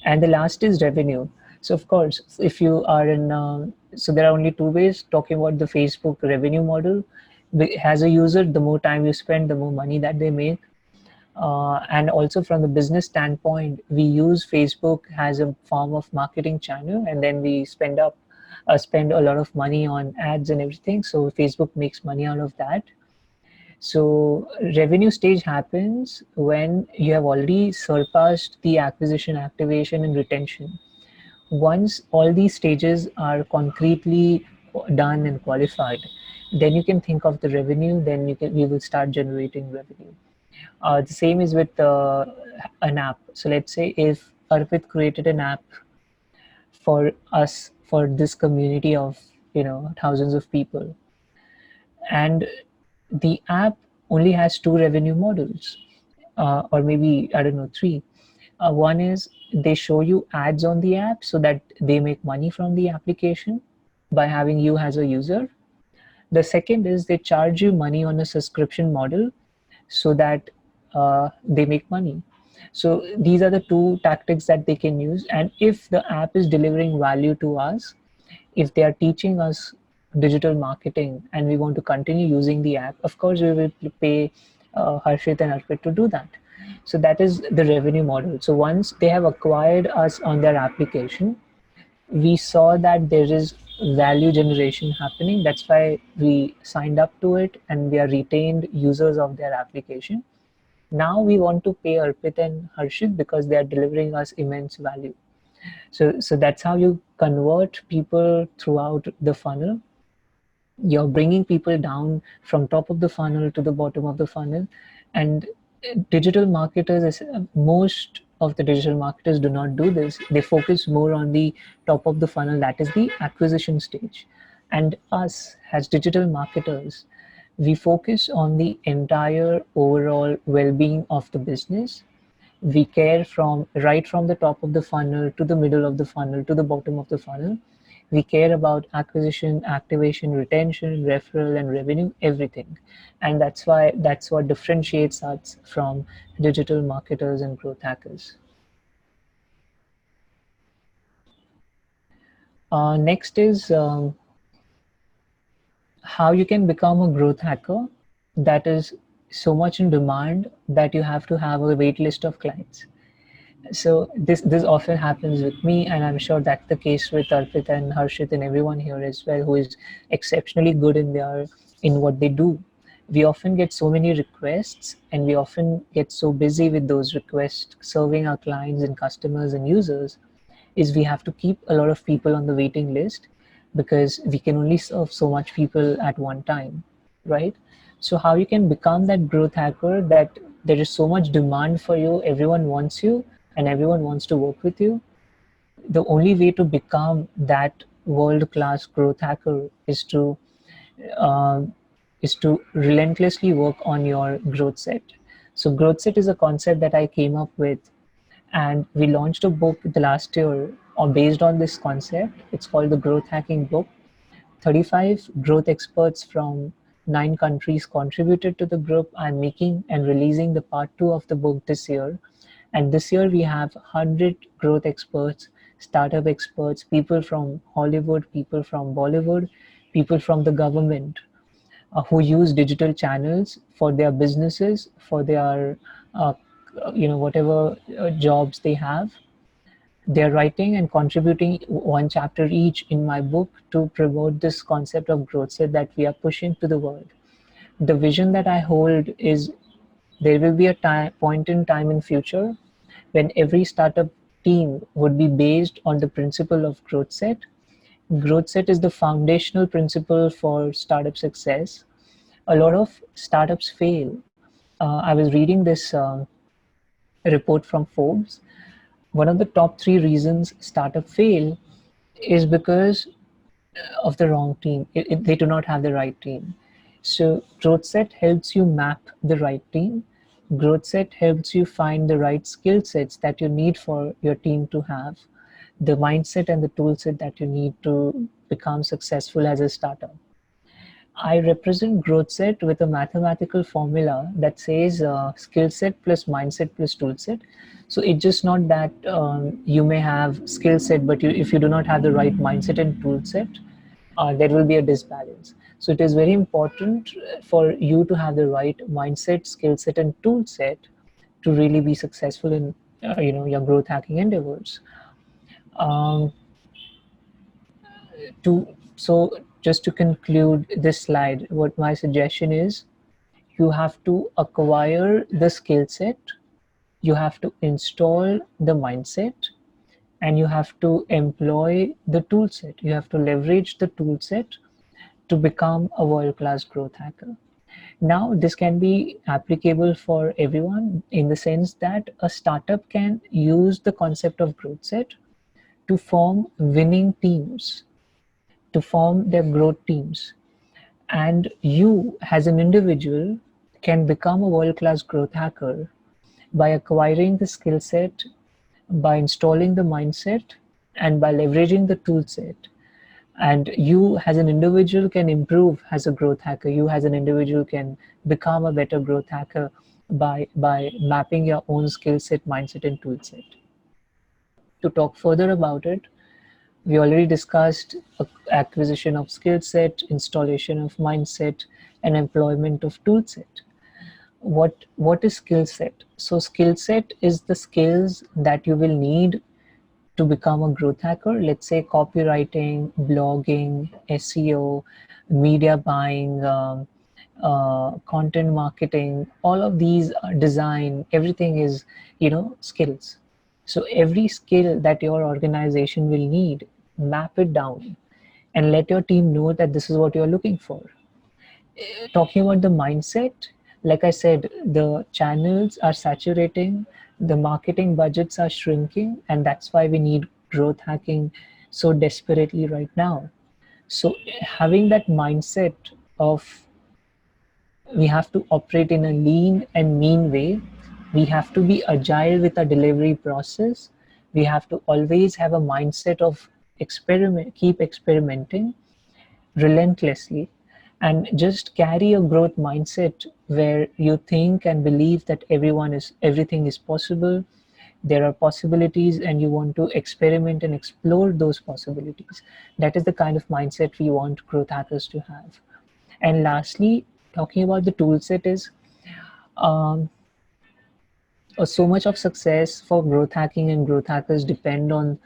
And the last is revenue. So of course, if you are in, so there are only two ways talking about the Facebook revenue model. As a user, the more time you spend, the more money that they make. And also from the business standpoint, we use Facebook as a form of marketing channel, and then we spend a lot of money on ads and everything. So Facebook makes money out of that. So revenue stage happens when you have already surpassed the acquisition, activation, and retention. Once all these stages are concretely done and qualified, then you can think of the revenue. Then we will start generating revenue. The same is with an app. So let's say if Arpit created an app for us, for this community of thousands of people, and the app only has two revenue models, or maybe I don't know, three. One is they show you ads on the app so that they make money from the application by having you as a user. The second is they charge you money on a subscription model so that they make money. So these are the two tactics that they can use. And if the app is delivering value to us, if they are teaching us digital marketing and we want to continue using the app, of course we will pay Harshit and Arpit to do that. So that is the revenue model. So once they have acquired us on their application, we saw that there is value generation happening. That's why we signed up to it and we are retained users of their application. Now we want to pay Arpit and Harshit because they are delivering us immense value. So that's how you convert people throughout the funnel. You're bringing people down from top of the funnel to the bottom of the funnel. And digital marketers, most of the digital marketers do not do this. They focus more on the top of the funnel, that is the acquisition stage. And us as digital marketers, we focus on the entire overall well-being of the business. We care from right from the top of the funnel to the middle of the funnel to the bottom of the funnel. We care about acquisition, activation, retention, referral, and revenue, everything. And that's what differentiates us from digital marketers and growth hackers. Next is how you can become a growth hacker that is so much in demand that you have to have a wait list of clients. So this often happens with me, and I'm sure that's the case with Arpit and Harshit and everyone here as well, who is exceptionally good in what they do. We often get so many requests, and we often get so busy with those requests, serving our clients and customers and users, is we have to keep a lot of people on the waiting list because we can only serve so much people at one time, right? So how you can become that growth hacker that there is so much demand for you, everyone wants you, and everyone wants to work with you. The only way to become that world-class growth hacker uh, is to relentlessly work on your growth set. So growth set is a concept that I came up with, and we launched a book the last year based on this concept. It's called the Growth Hacking Book. 35 growth experts from 9 countries contributed to the group. I'm making and releasing the part 2 of the book this year. And this year we have 100 growth experts, startup experts, people from Hollywood, people from Bollywood, people from the government who use digital channels for their businesses, for their whatever jobs they have. They're writing and contributing one chapter each in my book to promote this concept of growth set that we are pushing to the world. The vision that I hold is there will be a point in time in future when every startup team would be based on the principle of growth set. Growth set is the foundational principle for startup success. A lot of startups fail. I was reading this report from Forbes. One of the top 3 reasons startup fail is because of the wrong team. They do not have the right team. So growth set helps you map the right team. Growth Set helps you find the right skill sets that you need for your team to have, the mindset and the tool set that you need to become successful as a startup. I represent Growth Set with a mathematical formula that says skill set plus mindset plus tool set. So it's just not that you may have skill set, but if you do not have the right mindset and tool set, there will be a disbalance. So it is very important for you to have the right mindset, skill set, and tool set to really be successful in your growth hacking endeavors. Um, so just to conclude this slide, what my suggestion is, you have to acquire the skill set, you have to install the mindset, and you have to employ the tool set. You have to leverage the tool set to become a world-class growth hacker. Now, this can be applicable for everyone in the sense that a startup can use the concept of growth set to form winning teams, to form their growth teams. And you, as an individual, can become a world-class growth hacker by acquiring the skill set, by installing the mindset, and by leveraging the tool set. And you as an individual can improve as a growth hacker. You as an individual can become a better growth hacker by mapping your own skill set, mindset, and tool set. To talk further about it, we already discussed acquisition of skill set, installation of mindset, and employment of tool set. What is skill set? So skill set is the skills that you will need to become a growth hacker. Let's say copywriting, blogging, SEO, media buying, content marketing, all of these design, everything is skills. So every skill that your organization will need, map it down and let your team know that this is what you're looking for. Talking about the mindset, like I said, the channels are saturating, the marketing budgets are shrinking, and that's why we need growth hacking so desperately right now. So having that mindset of we have to operate in a lean and mean way, we have to be agile with our delivery process, we have to always have a mindset of keep experimenting relentlessly, and just carry a growth mindset where you think and believe that everything is possible, there are possibilities, and you want to experiment and explore those possibilities. That is the kind of mindset we want growth hackers to have. And lastly, talking about the tool set is um, so much of success for growth hacking and growth hackers depend on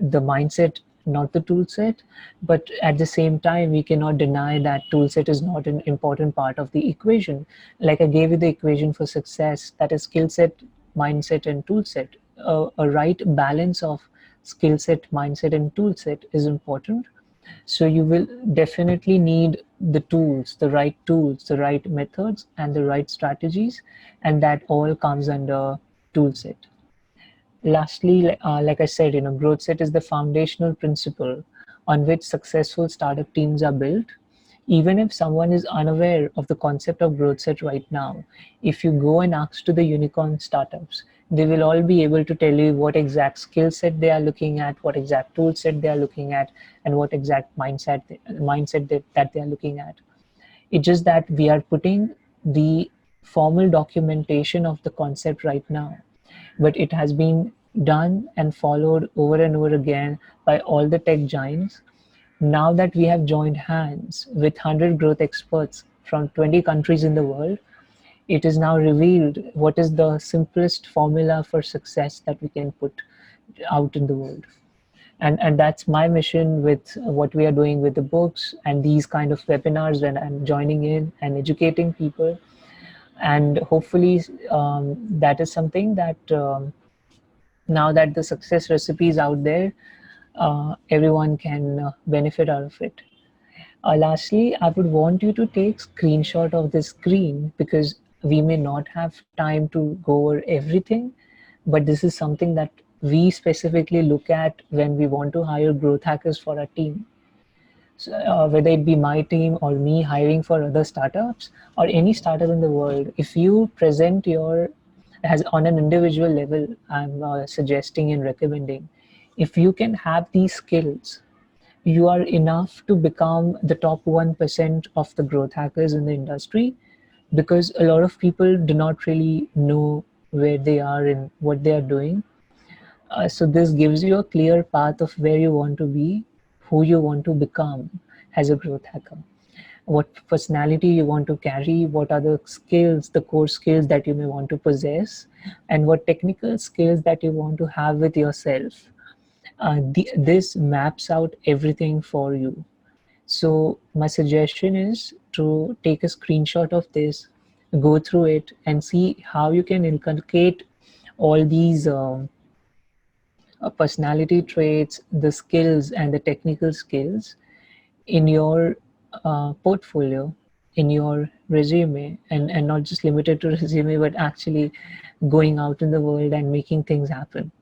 the mindset, not the tool set. But at the same time, we cannot deny that tool set is not an important part of the equation. Like I gave you the equation for success, that is skill set, mindset, and tool set. A right balance of skill set, mindset, and tool set is important. So you will definitely need the tools, the right methods, and the right strategies, and that all comes under tool set. Lastly, like I said, growth set is the foundational principle on which successful startup teams are built. Even if someone is unaware of the concept of growth set right now, if you go and ask to the unicorn startups, they will all be able to tell you what exact skill set they are looking at, what exact tool set they are looking at, and what exact mindset that they are looking at. It's just that we are putting the formal documentation of the concept right now, but it has been done and followed over and over again by all the tech giants. Now that we have joined hands with 100 growth experts from 20 countries in the world, it is now revealed what is the simplest formula for success that we can put out in the world. And that's my mission with what we are doing with the books and these kind of webinars, when I'm joining in and educating people. And hopefully that is something that now that the success recipe is out there, everyone can benefit out of it. Lastly, I would want you to take screenshot of the screen, because we may not have time to go over everything, but this is something that we specifically look at when we want to hire growth hackers for our team. whether it be my team or me hiring for other startups or any startup in the world, if you present your, as on an individual level, I'm suggesting and recommending, if you can have these skills, you are enough to become the top 1% of the growth hackers in the industry, because a lot of people do not really know where they are and what they are doing. So this gives you a clear path of where you want to be, who you want to become as a growth hacker, what personality you want to carry, what are the skills, the core skills that you may want to possess, and what technical skills that you want to have with yourself. This maps out everything for you. So my suggestion is to take a screenshot of this, go through it, and see how you can inculcate all these personality traits, the skills and the technical skills in your portfolio, in your resume, and not just limited to resume, but actually going out in the world and making things happen.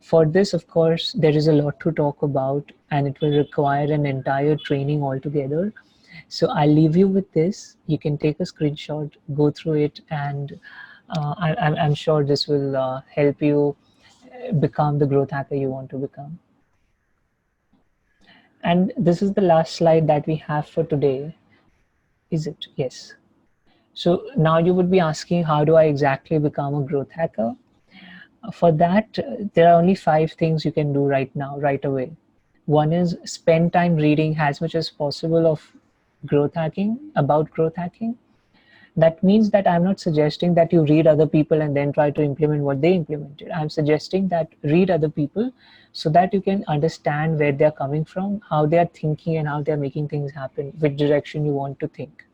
For this, of course, there is a lot to talk about, and it will require an entire training altogether. So I'll leave you with this. You can take a screenshot, go through it, and I'm sure this will help you become the growth hacker you want to become. And this is the last slide that we have for today. Is it? Yes. So now you would be asking, how do I exactly become a growth hacker? For that, there are only 5 things you can do right now, right away. One is spend time reading as much as possible of growth hacking, about growth hacking. That means that I'm not suggesting that you read other people and then try to implement what they implemented. I'm suggesting that read other people so that you can understand where they're coming from, how they are thinking, and how they're making things happen, which direction you want to think.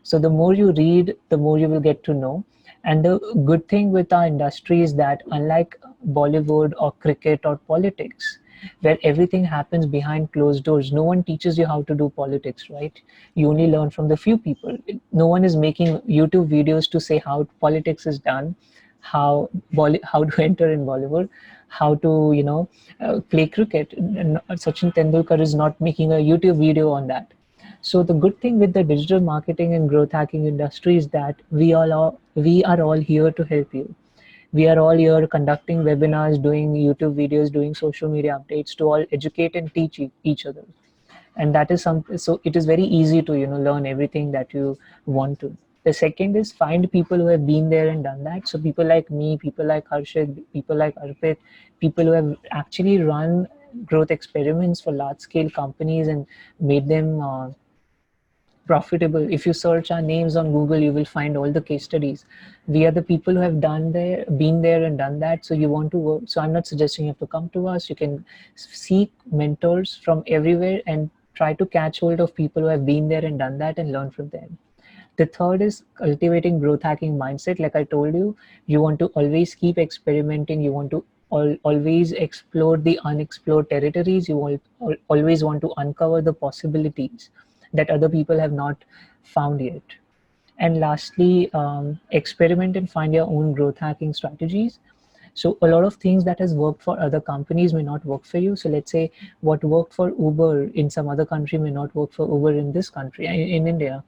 So the more you read, the more you will get to know. And the good thing with our industry is that, unlike Bollywood or cricket or politics, where everything happens behind closed doors, no one teaches you how to do politics, right? You only learn from the few people. No one is making YouTube videos to say how politics is done, how to enter in Bollywood, how to play cricket. Sachin Tendulkar is not making a YouTube video on that. So the good thing with the digital marketing and growth hacking industry is that we are all here to help you. We are all here conducting webinars, doing YouTube videos, doing social media updates to all educate and teach each other. And that is something, so it is very easy to learn everything that you want to. The second is find people who have been there and done that. So people like me, people like Harshit, people like Arpit, people who have actually run growth experiments for large scale companies and made them profitable. If you search our names on Google, you will find all the case studies. We are the people who have been there and done that. So you want to work. So I'm not suggesting you have to come to us. You can seek mentors from everywhere and try to catch hold of people who have been there and done that and learn from them. The third is cultivating growth hacking mindset. Like I told you, you want to always keep experimenting. You want to always explore the unexplored territories. You always want to uncover the possibilities that other people have not found yet. And lastly, experiment and find your own growth hacking strategies. So a lot of things that has worked for other companies may not work for you. So let's say what worked for Uber in some other country may not work for Uber in this country, in India.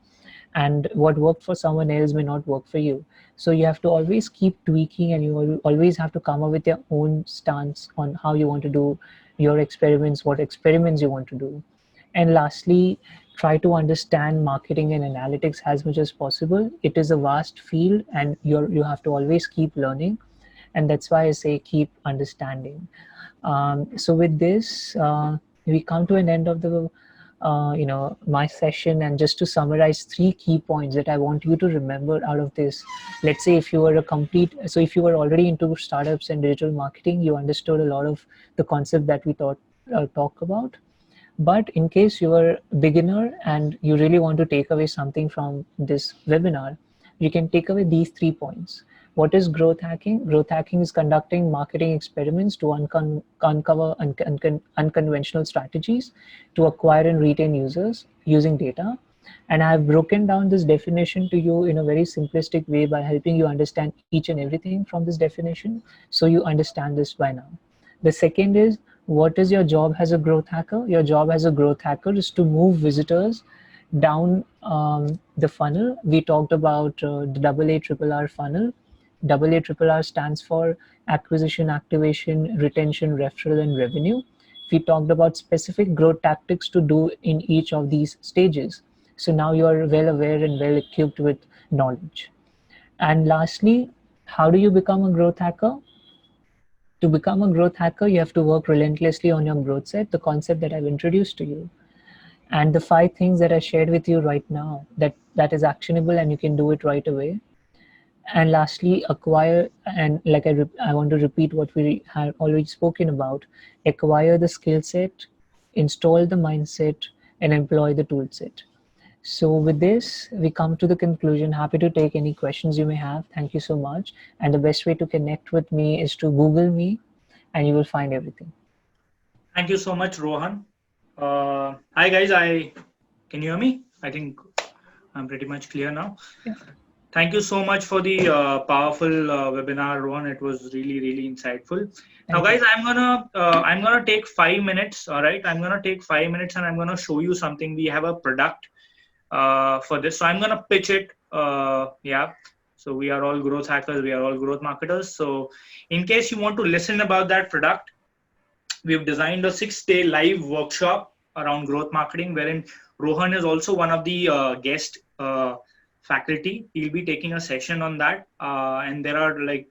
And what worked for someone else may not work for you. So you have to always keep tweaking, and you always have to come up with your own stance on how you want to do your experiments, what experiments you want to do. And lastly, try to understand marketing and analytics as much as possible. It is a vast field, and you have to always keep learning. And that's why I say keep understanding. So with this, we come to an end of the my session. And just to summarize 3 key points that I want you to remember out of this. Let's say if you were if you were already into startups and digital marketing, you understood a lot of the concept that we talk about. But in case you are a beginner and you really want to take away something from this webinar, you can take away these 3 points. What is growth hacking? Growth hacking is conducting marketing experiments to uncover unconventional strategies to acquire and retain users using data. And I've broken down this definition to you in a very simplistic way by helping you understand each and everything from this definition, so you understand this by now. The second is What is your job as a growth hacker? Your job as a growth hacker is to move visitors down the funnel. We talked about the AARR funnel. AARR stands for acquisition, activation, retention, referral, and revenue. We talked about specific growth tactics to do in each of these stages. So now you are well aware and well equipped with knowledge. And lastly, how do you become a growth hacker? To become a growth hacker, you have to work relentlessly on your growth set, the concept that I've introduced to you. And the 5 things that I shared with you right now, that is actionable and you can do it right away. And lastly, acquire, and like I want to repeat what we have already spoken about, acquire the skill set, install the mindset, and employ the tool set. So with this, we come to the conclusion. Happy to take any questions you may have. Thank you so much. And the best way to connect with me is to Google me, and you will find everything. Thank you so much, Rohan. Hi guys, can you hear me? I think I'm pretty much clear now. Yeah. Thank you so much for the powerful webinar, Rohan. It was really, really insightful. Now, guys, I'm gonna take 5 minutes. All right, I'm gonna take 5 minutes, and I'm gonna show you something. We have a product for this, so I'm gonna pitch it. Yeah. So we are all growth hackers. We are all growth marketers. So, in case you want to listen about that product, we've designed a 6-day live workshop around growth marketing, wherein Rohan is also one of the guest faculty. He'll be taking a session on that, and there are like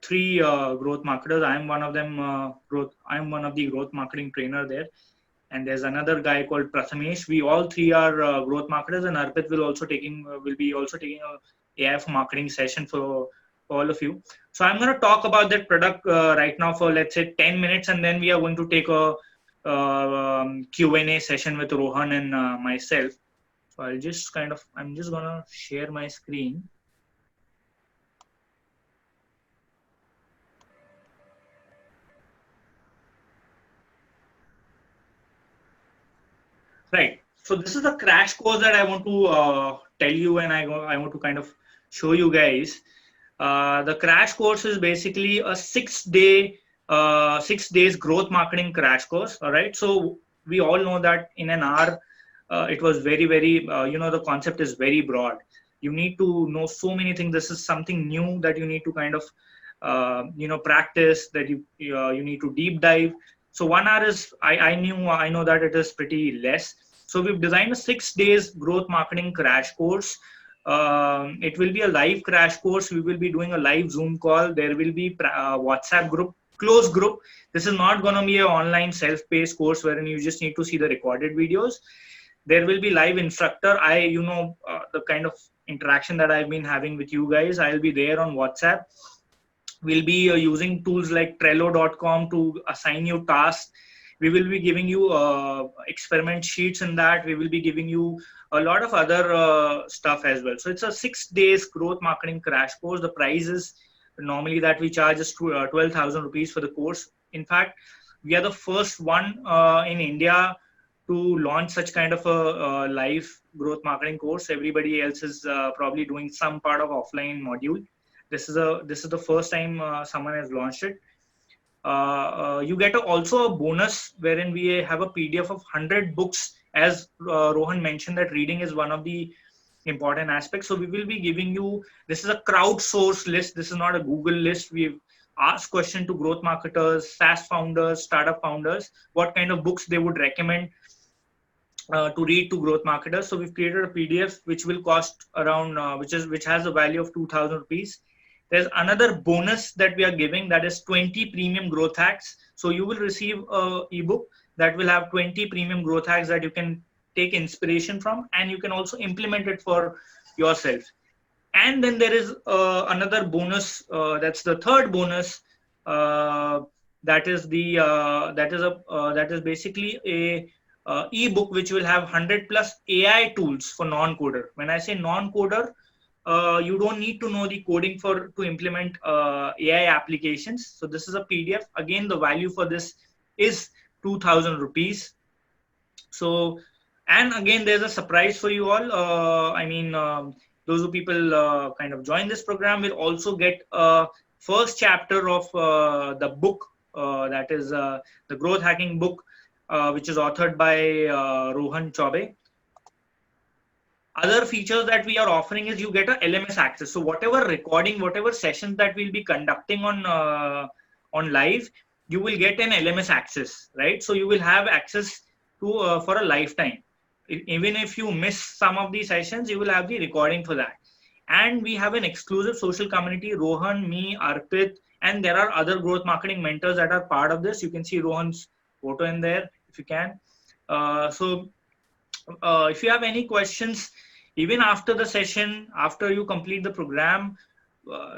3 growth marketers. I'm one of them. I'm one of the growth marketing trainer there, and there's another guy called Prathamesh. We all 3 are growth marketers, and Arpit will be also taking a AI for marketing session for all of you. So I'm going to talk about that product right now for, let's say, 10 minutes, and then we are going to take a Q&A session with Rohan and myself. So I'm just going to share my screen. Right. So this is the crash course that I want to tell you, and I want to kind of show you guys. The crash course is basically a 6 days growth marketing crash course. All right. So we all know that in an hour, it was very, very, the concept is very broad. You need to know so many things. This is something new that you need to kind of, practice, that you need to deep dive. So 1 hour is, I know that it is pretty less. So we've designed a 6 days growth marketing crash course. It will be a live crash course. We will be doing a live Zoom call. There will be WhatsApp group, closed group. This is not going to be an online self-paced course wherein you just need to see the recorded videos. There will be live instructor. The kind of interaction that I've been having with you guys, I'll be there on WhatsApp. We'll be using tools like Trello.com to assign you tasks. We will be giving you experiment sheets in that. We will be giving you a lot of other stuff as well. So it's a 6 days growth marketing crash course. The price is normally that we charge is 12,000 rupees for the course. In fact, we are the first one in India to launch such kind of a live growth marketing course. Everybody else is probably doing some part of offline module. This is the first time someone has launched it. You get also a bonus wherein we have a PDF of 100 books. As Rohan mentioned, that reading is one of the important aspects. So we will be giving you, this is a crowdsourced list. This is not a Google list. We've asked questions to growth marketers, SaaS founders, startup founders, what kind of books they would recommend to read to growth marketers. So we've created a PDF which will cost around, which has a value of 2,000 rupees. There's another bonus that we are giving, that is 20 premium growth hacks. So you will receive an ebook that will have 20 premium growth hacks that you can take inspiration from, and you can also implement it for yourself. And then there is another bonus. That's the third bonus. That is basically a ebook which will have 100 plus AI tools for non-coder. When I say non-coder, you don't need to know the coding to implement AI applications. So this is a PDF. Again, the value for this is 2,000 rupees. So, and again, there's a surprise for you all. Those who people kind of join this program will also get a first chapter of the book that is the growth hacking book, which is authored by Rohan Chaube. Other features that we are offering is you get a LMS access. So whatever recording, whatever sessions that we'll be conducting on live, you will get an LMS access, right? So you will have access to for a lifetime. Even if you miss some of these sessions, you will have the recording for that. And we have an exclusive social community, Rohan, me, Arpit, and there are other growth marketing mentors that are part of this. You can see Rohan's photo in there if you can. If you have any questions, even after the session, after you complete the program,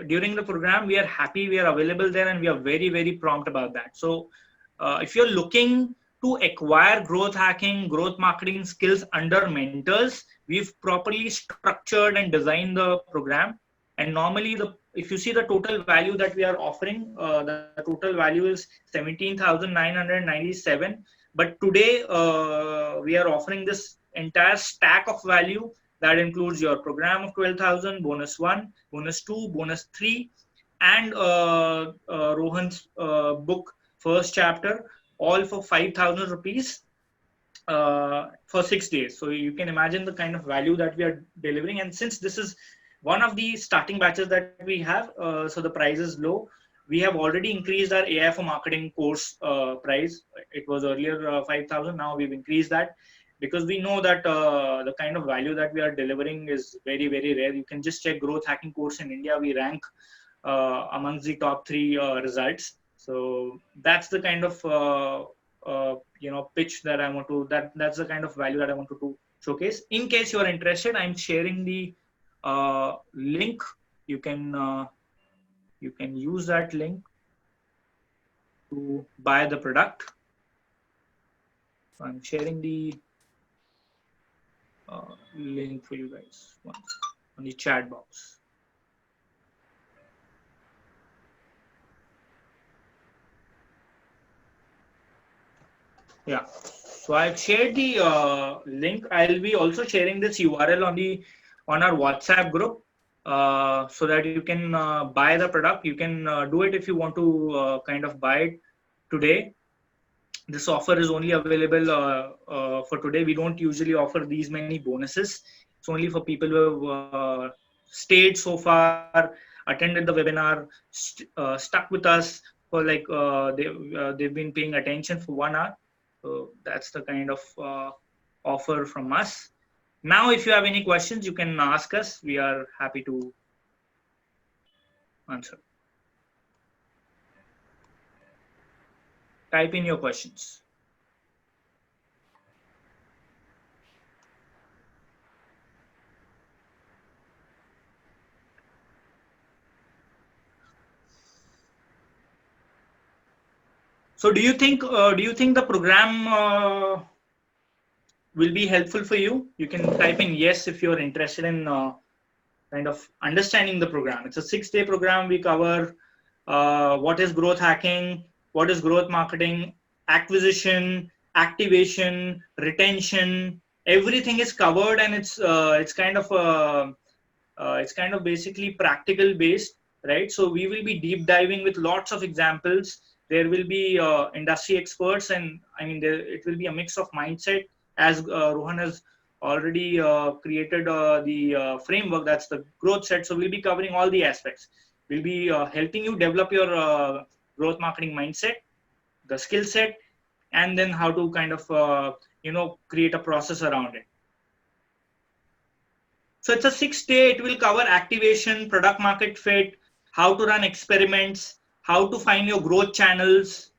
during the program, we are happy, we are available there, and we are very, very prompt about that. So if you're looking to acquire growth hacking, growth marketing skills under mentors, we've properly structured and designed the program. And normally, if you see the total value that we are offering, the total value is 17,997. But today, we are offering this entire stack of value that includes your program of 12,000, bonus 1, bonus 2, bonus 3, and Rohan's book, first chapter, all for 5,000 rupees for 6 days. So you can imagine the kind of value that we are delivering. And since this is one of the starting batches that we have, so the price is low, we have already increased our AI for marketing course price. It was earlier 5,000. Now we've increased that because we know that the kind of value that we are delivering is very, very rare. You can just check growth hacking course in India. We rank amongst the top 3 results. So that's the kind of pitch that I want to. That's the kind of value that I wanted to showcase. In case you are interested, I'm sharing the link. You can use that link to buy the product. So I'm sharing the link for you guys on the chat box. Yeah, so I've shared the link. I'll be also sharing this URL on our WhatsApp group so that you can buy the product. You can do it if you want to kind of buy it today. This offer is only available for today. We don't usually offer these many bonuses. It's only for people who have stayed so far, attended the webinar, stuck with us for like they've been paying attention for 1 hour. So that's the kind of offer from us. Now, if you have any questions, you can ask us. We are happy to answer. Type in your questions. So do you think the program will be helpful for you? You can type in yes if you're interested in kind of understanding the program. It's a 6-day program. We cover what is growth hacking, what is growth marketing, acquisition, activation, retention. Everything is covered, and it's kind of basically practical based, right? So we will be deep diving with lots of examples. There will be industry experts, and I mean it will be a mix of mindset, as Rohan has already created the framework. That's the growth set. So we'll be covering all the aspects. We'll be helping you develop your growth marketing mindset, the skill set, and then how to kind of create a process around it. So it's a 6-day. It will cover activation, product market fit, how to run experiments, how to find your growth channels.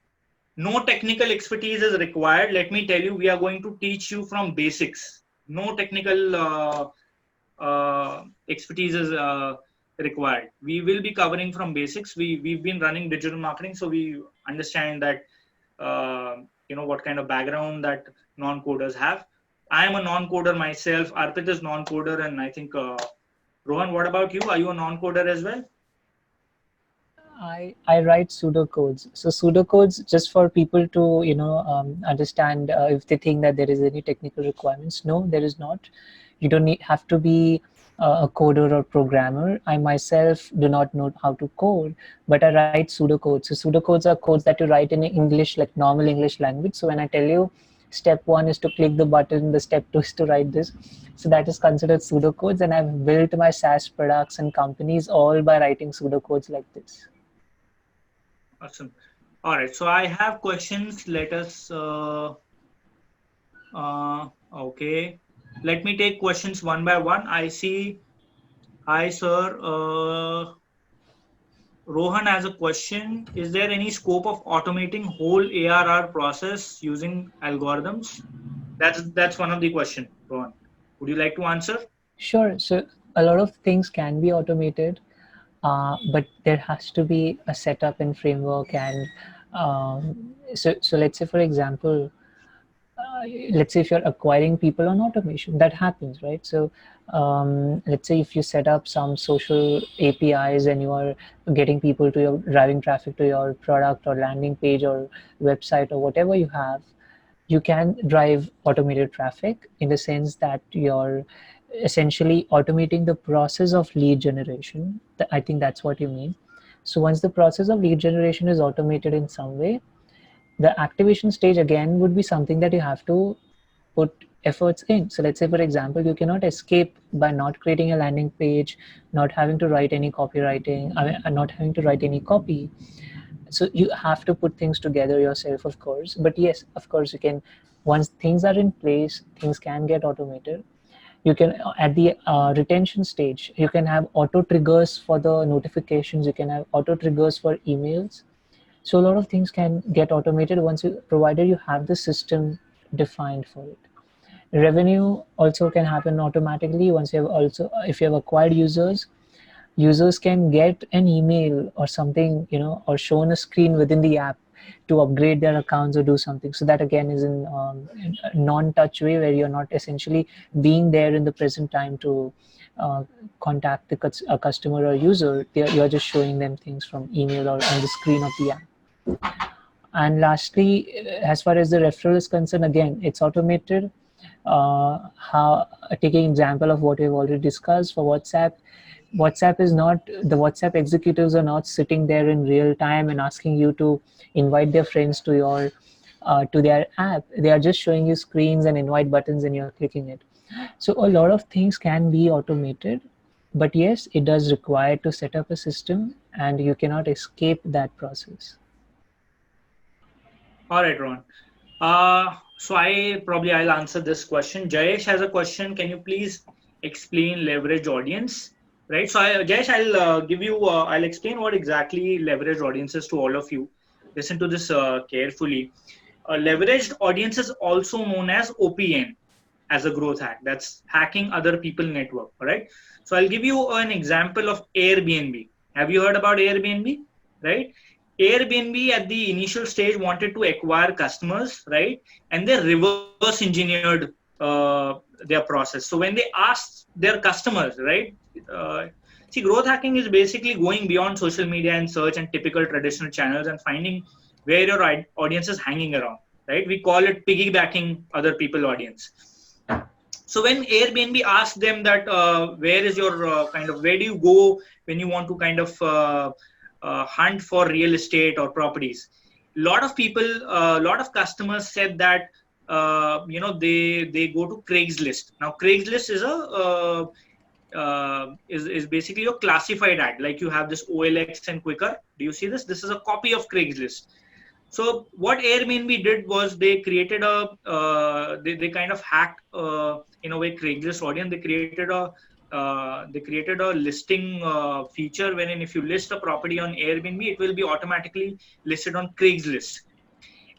No technical expertise is required. Let me tell you, we are going to teach you from basics. No technical expertise is required. We will be covering from basics. We've been running digital marketing, so we understand that what kind of background that non-coders have. I am a non-coder myself. Arpit is non-coder, and I think Rohan, what about you? Are you a non-coder as well? I write pseudocodes. So pseudocodes, just for people to understand if they think that there is any technical requirements. No, there is not. You don't have to be a coder or programmer. I myself do not know how to code, but I write pseudocodes. So pseudocodes are codes that you write in English, like normal English language. So when I tell you step 1 is to click the button, the step 2 is to write this. So that is considered pseudocodes, and I've built my SaaS products and companies all by writing pseudocodes like this. Awesome. All right. So I have questions. Let us. Okay. Let me take questions one by one. I see. Hi, sir. Rohan has a question. Is there any scope of automating whole ARR process using algorithms? That's one of the question, Rohan. Would you like to answer? Sure. So a lot of things can be automated, but there has to be a setup and framework. And so let's say, for example, let's say if you're acquiring people on automation, that happens, right? So let's say if you set up some social APIs and you are getting people to your driving traffic to your product or landing page or website or whatever you have, you can drive automated traffic in the sense that you're essentially automating the process of lead generation. I think that's what you mean. So once the process of lead generation is automated in some way, the activation stage again would be something that you have to put efforts in. So let's say, for example, you cannot escape by not creating a landing page, not having to write any copywriting, not having to write any copy. So you have to put things together yourself, of course. But yes, of course, you can. Once things are in place, things can get automated. You can, at the retention stage, you can have auto triggers for the notifications. You can have auto triggers for emails. So a lot of things can get automated once you, provided you have the system defined for it. Revenue also can happen automatically once you have also, if you have acquired users can get an email or something, or shown a screen within the app to upgrade their accounts or do something. So that again is in a non-touch way, where you're not essentially being there in the present time to contact a customer or user. You're just showing them things from email or on the screen of the app. And lastly, as far as the referral is concerned, again, it's automated. How, taking example of what we've already discussed for WhatsApp is not, the WhatsApp executives are not sitting there in real time and asking you to invite their friends to your to their app. They are just showing you screens and invite buttons and you're clicking it. So a lot of things can be automated, but yes, it does require to set up a system, and you cannot escape that process. All right, Ron. So I'll answer this question. Jayesh has a question. Can you please explain leverage audience? Right. So Jayesh, I'll explain what exactly leverage audience is to all of you. Listen to this carefully. Leveraged audience is also known as OPN, as a growth hack. That's hacking other people network. All right. So I'll give you an example of Airbnb. Have you heard about Airbnb? Right. Airbnb at the initial stage wanted to acquire customers, right? And they reverse engineered their process. So when they asked their customers, right? See, growth hacking is basically going beyond social media and search and typical traditional channels and finding where your audience is hanging around, right? We call it piggybacking other people's audience. So when Airbnb asked them that where is your where do you go when you want to hunt for real estate or properties? A lot of people, a lot of customers said that they go to Craigslist. Now Craigslist is basically a classified ad. Like you have this OLX and Quikr. Do you see this? This is a copy of Craigslist. So what Airbnb did was they created they kind of hacked in a way Craigslist audience. They created a listing feature wherein if you list a property on Airbnb, it will be automatically listed on Craigslist.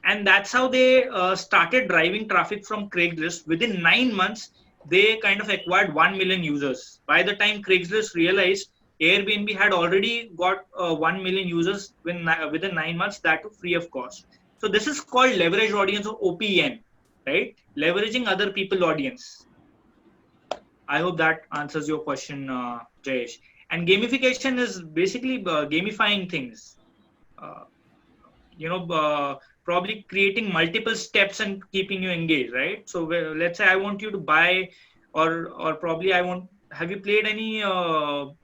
And that's how they started driving traffic from Craigslist. Within 9 months, they kind of acquired 1 million users. By the time Craigslist realized Airbnb had already got 1 million users within 9 months, that too free of cost. So this is called leveraged audience, or OPN, right? Leveraging other people's audience. I hope that answers your question, Jayesh. And gamification is basically gamifying things. Probably creating multiple steps and keeping you engaged, right? So let's say I want you to buy, or probably I want have you played any have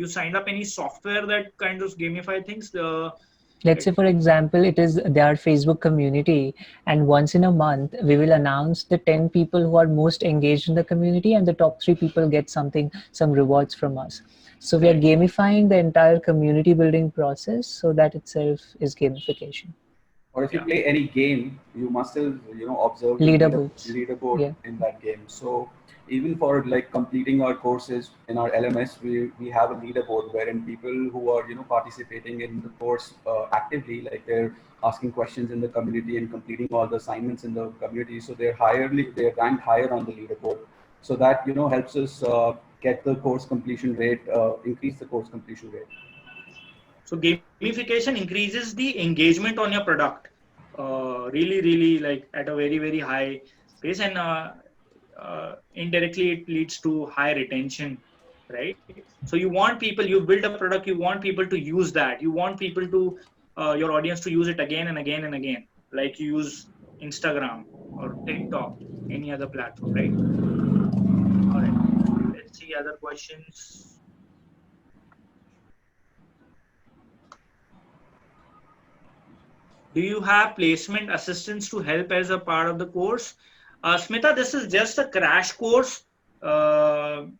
you signed up any software that kind of gamify things? Let's say, for example, it is their Facebook community, and once in a month we will announce the 10 people who are most engaged in the community, and the top 3 people get some rewards from us. So we are gamifying the entire community building process, so that itself is gamification. Or if you play any game, you must have observed leaderboard in that game. So even for like completing our courses in our LMS, we have a leaderboard wherein people who are participating in the course actively, like they're asking questions in the community and completing all the assignments in the community. So they're ranked higher on the leaderboard. So that helps us get the course completion rate, increase the course completion rate. So gamification increases the engagement on your product, really like at a very, very high pace, and indirectly it leads to high retention, right? So you want people, you build a product, you want people to use that, you want people to your audience to use it again and again and again, like you use Instagram or TikTok, any other platform, right? All right, let's see other questions. Do you have placement assistance to help as a part of the course? Smita, this is just a crash course. So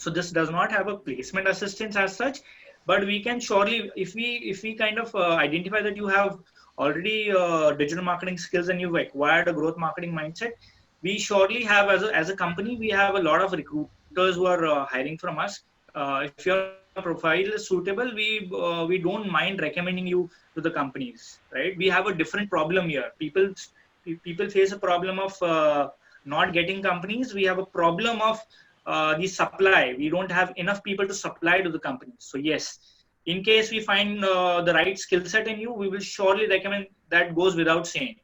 this does not have a placement assistance as such, but we can surely, if we kind of identify that you have already digital marketing skills and you've acquired a growth marketing mindset, we surely have as a company, we have a lot of recruiters who are hiring from us. If your profile is suitable, we don't mind recommending you to the companies, right? We have a different problem here. People face a problem of not getting companies. We have a problem of the supply. We don't have enough people to supply to the companies. So yes, in case we find the right skill set in you, we will surely recommend. That goes without saying.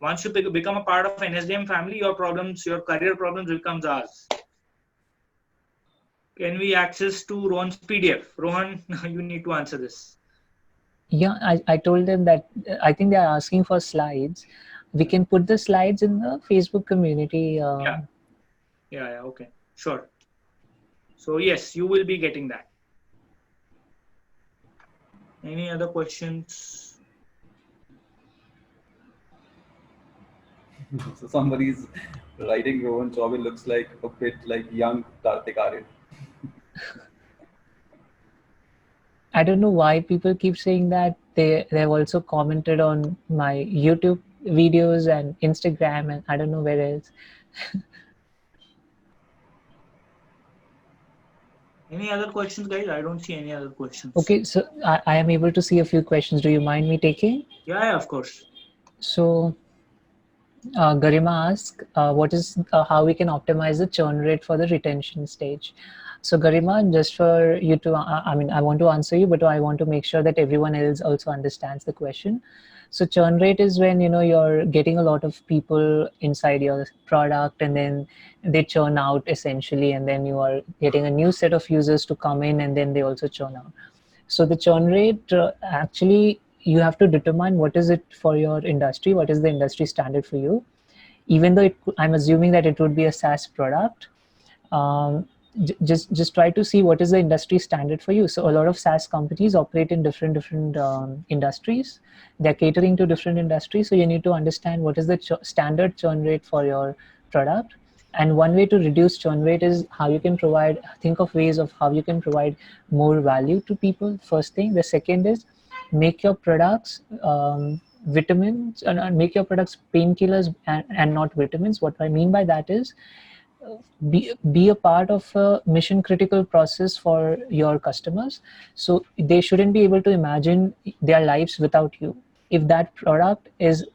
Once you become a part of NSDM family, your career problems becomes ours. Can we access to Rohan's PDF? Rohan, you need to answer this. Yeah, I told them that I think they are asking for slides. We can put the slides in the Facebook community. Yeah, okay, sure. So yes, you will be getting that. Any other questions? So somebody's writing Rohan Chaubey looks like a bit like young Kartik Aaryan. I don't know why people keep saying that. They've also commented on my YouTube videos and Instagram, and I don't know where else. Any other questions, guys? I don't see any other questions. Okay, so I am able to see a few questions. Do you mind me taking? Yeah, of course. So Garima asks, what is how we can optimize the churn rate for the retention stage? So Garima, just for you to, I want to answer you, but I want to make sure that everyone else also understands the question. So churn rate is when, you're getting a lot of people inside your product and then they churn out essentially, and then you are getting a new set of users to come in and then they also churn out. So the churn rate actually, you have to determine what is it for your industry, what is the industry standard for you. Even though I'm assuming that it would be a SaaS product, just try to see what is the industry standard for you. So a lot of SaaS companies operate in different industries. They're catering to different industries. So you need to understand what is the standard churn rate for your product. And one way to reduce churn rate is how you can think of ways of how you can provide more value to people, first thing. The second is make your products vitamins, and make your products painkillers and not vitamins. What I mean by that is be a part of a mission critical process for your customers. So they shouldn't be able to imagine their lives without you. If that product is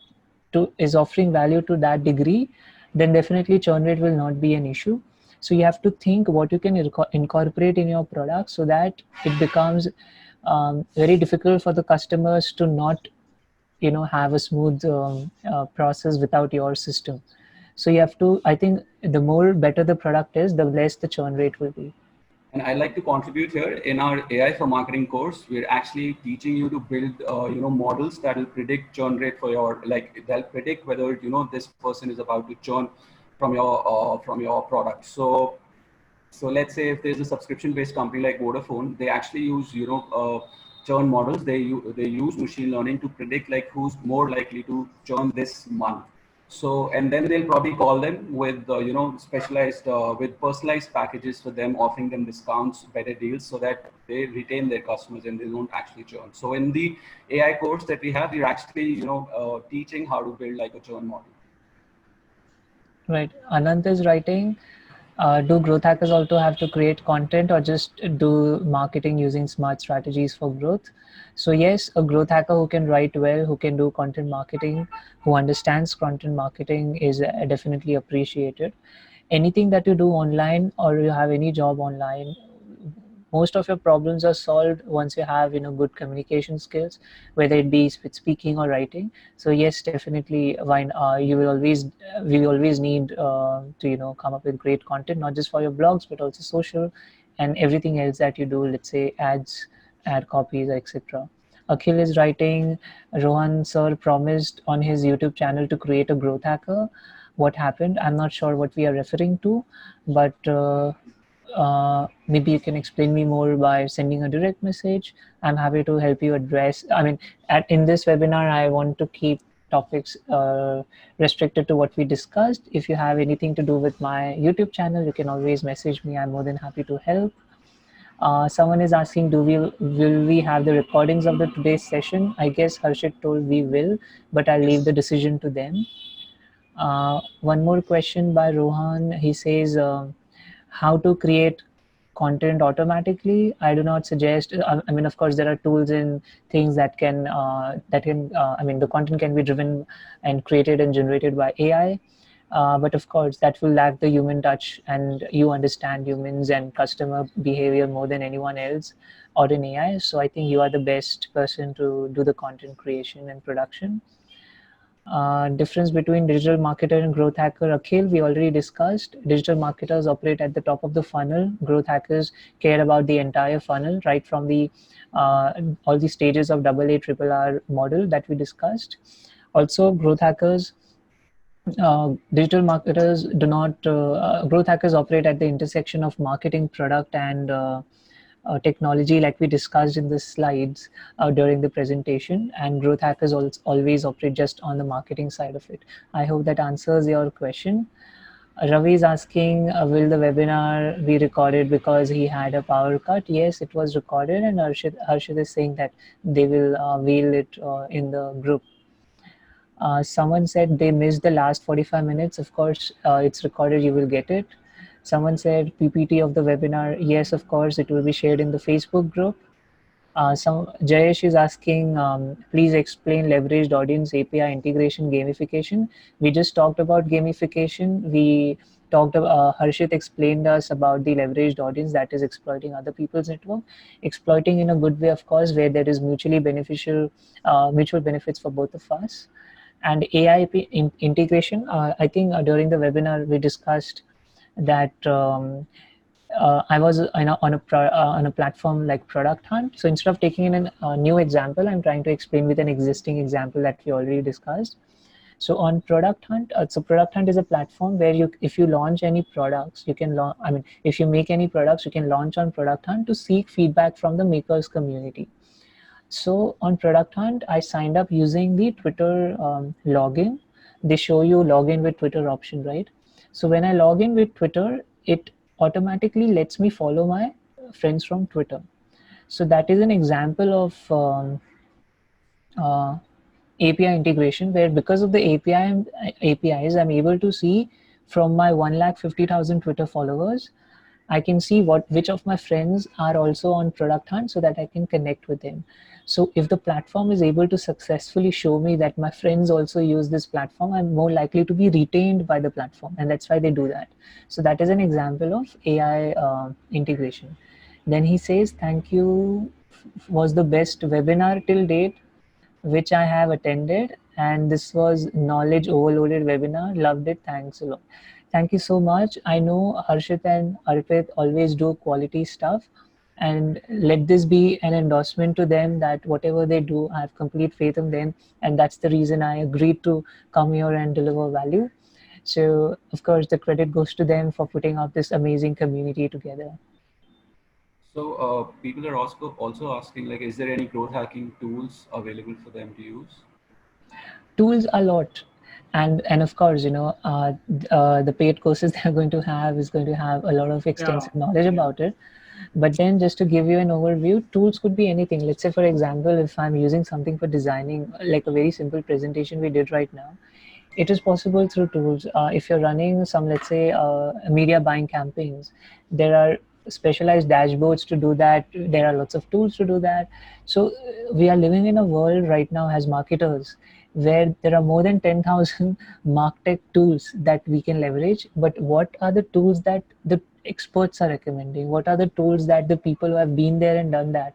offering value to that degree, then definitely churn rate will not be an issue. So you have to think what you can incorporate in your product so that it becomes very difficult for the customers to not have a smooth process without your system. So you have to, I think the more better the product is, the less the churn rate will be. And I'd like to contribute here. In our AI for Marketing course, we're actually teaching you to build models that will predict churn rate for your, they'll predict whether this person is about to churn from your product. So So let's say if there's a subscription-based company like Vodafone, they actually use, churn models. They use machine learning to predict like who's more likely to churn this month. So, and then they'll probably call them with, specialized, with personalized packages for them, offering them discounts, better deals, so that they retain their customers and they don't actually churn. So in the AI course that we have, we're actually, teaching how to build like a churn model. Right. Anant is writing, do growth hackers also have to create content or just do marketing using smart strategies for growth? So yes, a growth hacker who can write well, who can do content marketing, who understands content marketing is definitely appreciated. Anything that you do online or you have any job online, most of your problems are solved once you have good communication skills, whether it be with speaking or writing. So yes, definitely, you will always we always need to come up with great content, not just for your blogs but also social and everything else that you do, let's say ads, ad copies, etc. Akhil is writing, Rohan sir promised on his YouTube channel to create a growth hacker. What happened? I'm not sure what we are referring to, but maybe you can explain me more by sending a direct message. I'm happy to help you address. I mean, in this webinar, I want to keep topics restricted to what we discussed. If you have anything to do with my YouTube channel, you can always message me. I'm more than happy to help. Someone is asking, will we have the recordings of the today's session? I guess Harshit told we will, but I'll leave the decision to them. One more question by Rohan. He says, how to create content automatically. I do not suggest, I mean, of course, there are tools and things that can, I mean, the content can be driven and created and generated by AI. But of course, that will lack the human touch, and you understand humans and customer behavior more than anyone else or in AI. So I think you are the best person to do the content creation and production. Difference between digital marketer and growth hacker, Akhil, we already discussed. Digital marketers operate at the top of the funnel. Growth hackers care about the entire funnel, right from the all the stages of AA, RRR model that we discussed. Also, growth hackers, digital marketers do not, growth hackers operate at the intersection of marketing, product, and technology, like we discussed in the slides during the presentation, and growth hackers always operate just on the marketing side of it. I hope that answers your question. Ravi is asking, will the webinar be recorded because he had a power cut? Yes, it was recorded, and Harshit is saying that they will wheel it in the group. Someone said they missed the last 45 minutes. Of course, it's recorded, you will get it. Someone said PPT of the webinar. Yes, of course, it will be shared in the Facebook group. Jayesh is asking, please explain leveraged audience API integration gamification. We just talked about gamification. We talked about, Harshit explained us about the leveraged audience, that is exploiting other people's network, exploiting in a good way, of course, where there is mutually beneficial, mutual benefits for both of us. And AI integration, I think during the webinar, we discussed that I was on a platform like Product Hunt. So instead of taking in a new example, I'm trying to explain with an existing example that we already discussed. So on Product Hunt, so Product Hunt is a platform where if you launch any products, you can launch. I mean, if you make any products, you can launch on Product Hunt to seek feedback from the makers community. So on Product Hunt, I signed up using the Twitter login. They show you login with Twitter option, right? So when I log in with Twitter, it automatically lets me follow my friends from Twitter. So that is an example of API integration, where because of the APIs, I'm able to see from my 150,000 Twitter followers, I can see which of my friends are also on Product Hunt, so that I can connect with them. So if the platform is able to successfully show me that my friends also use this platform, I'm more likely to be retained by the platform, and that's why they do that. So that is an example of AI integration. Then he says, thank you, was the best webinar till date which I have attended, and this was knowledge overloaded webinar. Loved it. Thanks a lot. Thank you so much. I know Harshit and Arpit always do quality stuff, and let this be an endorsement to them that whatever they do, I have complete faith in them, and that's the reason I agreed to come here and deliver value. So of course the credit goes to them for putting up this amazing community together. So people are also asking, like, is there any growth hacking tools available for them to use? Tools a lot, and of course, the paid courses they're going to have is going to have a lot of extensive knowledge about it. But then just to give you an overview, tools could be anything. Let's say, for example, if I'm using something for designing, like a very simple presentation we did right now, it is possible through tools. If you're running some, let's say, media buying campaigns, there are specialized dashboards to do that. There are lots of tools to do that. So we are living in a world right now as marketers where there are more than 10,000 martech tools that we can leverage. But what are the tools that the experts are recommending? What are the tools that the people who have been there and done that,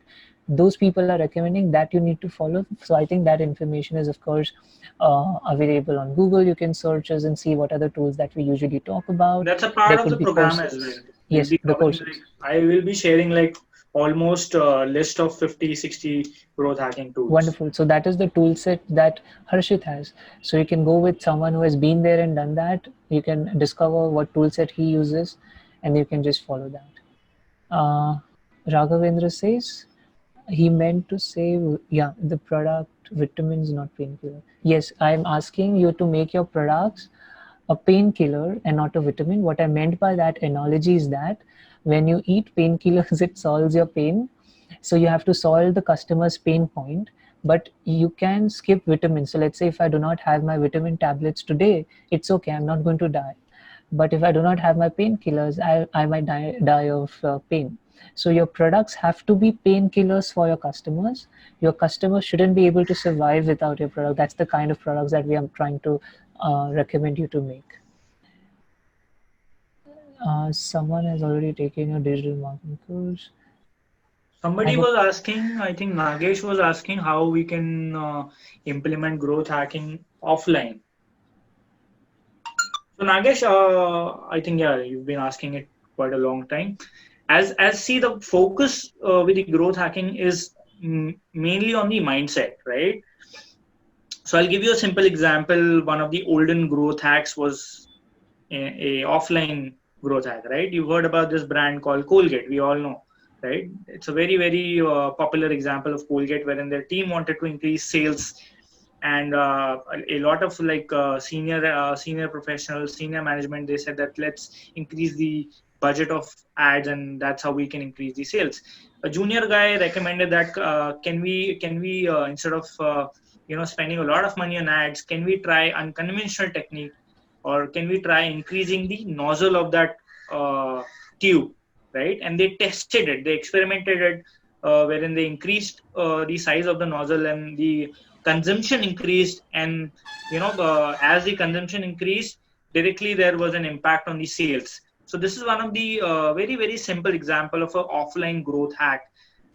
those people are recommending, that you need to follow? So I think that information is, of course, available on Google. You can search us and see what are the tools that we usually talk about. That's a part There of the could be program courses. as well. Yes, We'll be the covering, courses. I will be sharing like almost a list of 50-60 growth hacking tools. Wonderful. So that is the tool set that Harshit has. So you can go with someone who has been there and done that. You can discover what tool set he uses and you can just follow that. Raghavendra says, he meant to say, yeah, the product vitamins, not painkiller. Yes, I'm asking you to make your products a painkiller and not a vitamin. What I meant by that analogy is that when you eat painkillers, it solves your pain. So you have to solve the customer's pain point, but you can skip vitamins. So let's say if I do not have my vitamin tablets today, it's okay, I'm not going to die. But if I do not have my painkillers, I might die of pain. So your products have to be painkillers for your customers. Your customers shouldn't be able to survive without your product. That's the kind of products that we are trying to recommend you to make. Someone has already taken your digital marketing course. Somebody was asking, I think Nagesh was asking how we can implement growth hacking offline. So Nagesh, I think, yeah, you've been asking it quite a long time. As see, the focus with the growth hacking is mainly on the mindset, right? So I'll give you a simple example. One of the olden growth hacks was a offline growth hack, right? You've heard about this brand called Colgate. We all know, right? It's a very, very popular example of Colgate, wherein their team wanted to increase sales, and a lot of like senior professionals, senior management, they said that let's increase the budget of ads, and that's how we can increase the sales. A junior guy recommended that can we instead of spending a lot of money on ads, can we try unconventional technique, or can we try increasing the nozzle of that tube, right? And they tested it, they experimented it, wherein they increased the size of the nozzle, and the consumption increased. And as the consumption increased, directly there was an impact on the sales. So this is one of the very, very simple example of an offline growth hack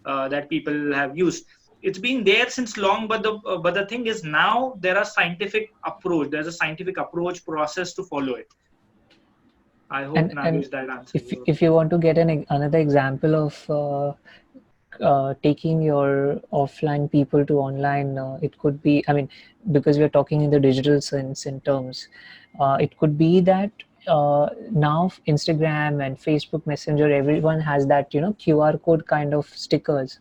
that people have used. It's been there since long, but the thing is, now there's a scientific approach process to follow it. I hope Nagesh, that answers. If you want to get another example of taking your offline people to online, it could be, I mean, because we're talking in the digital sense in terms, it could be that now Instagram and Facebook Messenger, everyone has that QR code kind of stickers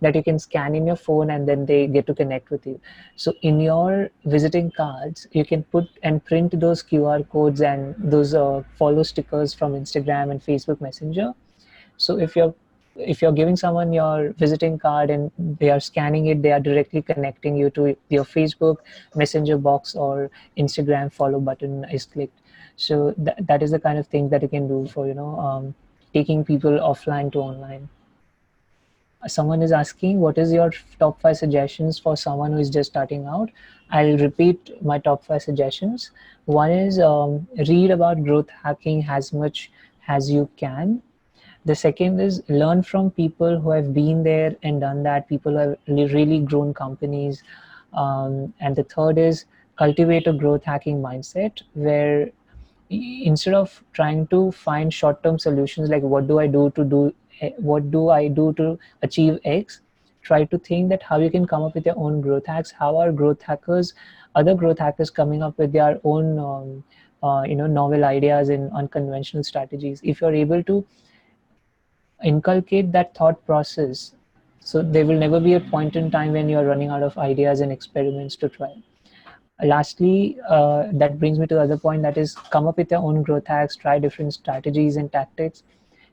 that you can scan in your phone and then they get to connect with you. So in your visiting cards, you can put and print those QR codes and those follow stickers from Instagram and Facebook Messenger. So if you're giving someone your visiting card and they are scanning it, they are directly connecting you to your Facebook Messenger box, or Instagram follow button is clicked. So that is the kind of thing that you can do for taking people offline to online. Someone is asking, what is your top 5 suggestions for someone who is just starting out? I'll repeat my top 5 suggestions. One is read about growth hacking as much as you can. The second is learn from people who have been there and done that, people who have really grown companies. And the third is cultivate a growth hacking mindset, where instead of trying to find short-term solutions like what do I do to achieve X, try to think that how you can come up with your own growth hacks. How are other growth hackers coming up with their own novel ideas and unconventional strategies. If you're able to inculcate that thought process, so there will never be a point in time when you're running out of ideas and experiments to try. Lastly, that brings me to the other point, that is, come up with your own growth hacks, try different strategies and tactics.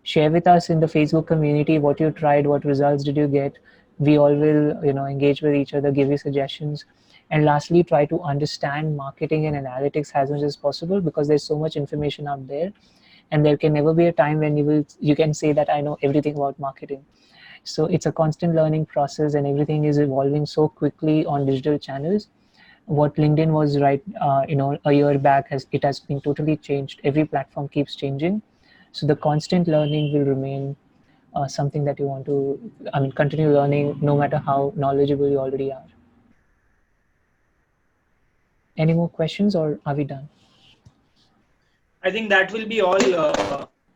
Share with us in the Facebook community what you tried, what results did you get. We all will, engage with each other, give you suggestions. And lastly, try to understand marketing and analytics as much as possible, because there's so much information out there, and there can never be a time when you can say that I know everything about marketing. So it's a constant learning process, and everything is evolving so quickly on digital channels. What LinkedIn was a year back has been totally changed. Every platform keeps changing, so the constant learning will remain something that you want to, continue learning, no matter how knowledgeable you already are. Any more questions, or are we done? I think that will be all,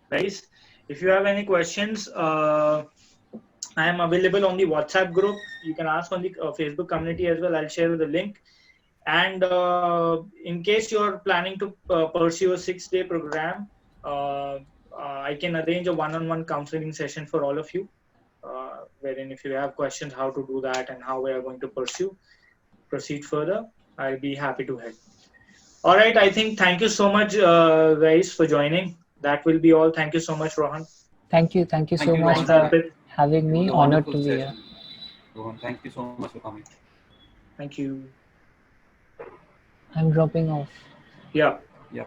guys. If you have any questions, I am available on the WhatsApp group. You can ask on the Facebook community as well. I'll share the link. And in case you're planning to pursue a 6-day program, I can arrange a one-on-one counseling session for all of you, wherein if you have questions how to do that and how we are going to proceed further, I'll be happy to help. All right, I think thank you so much, guys, for joining. That will be all. Thank you so much, Rohan. Thank you so much for having me. Honored to be here. Rohan, thank you so much for coming. Thank you. I'm dropping off. Yeah. Yeah.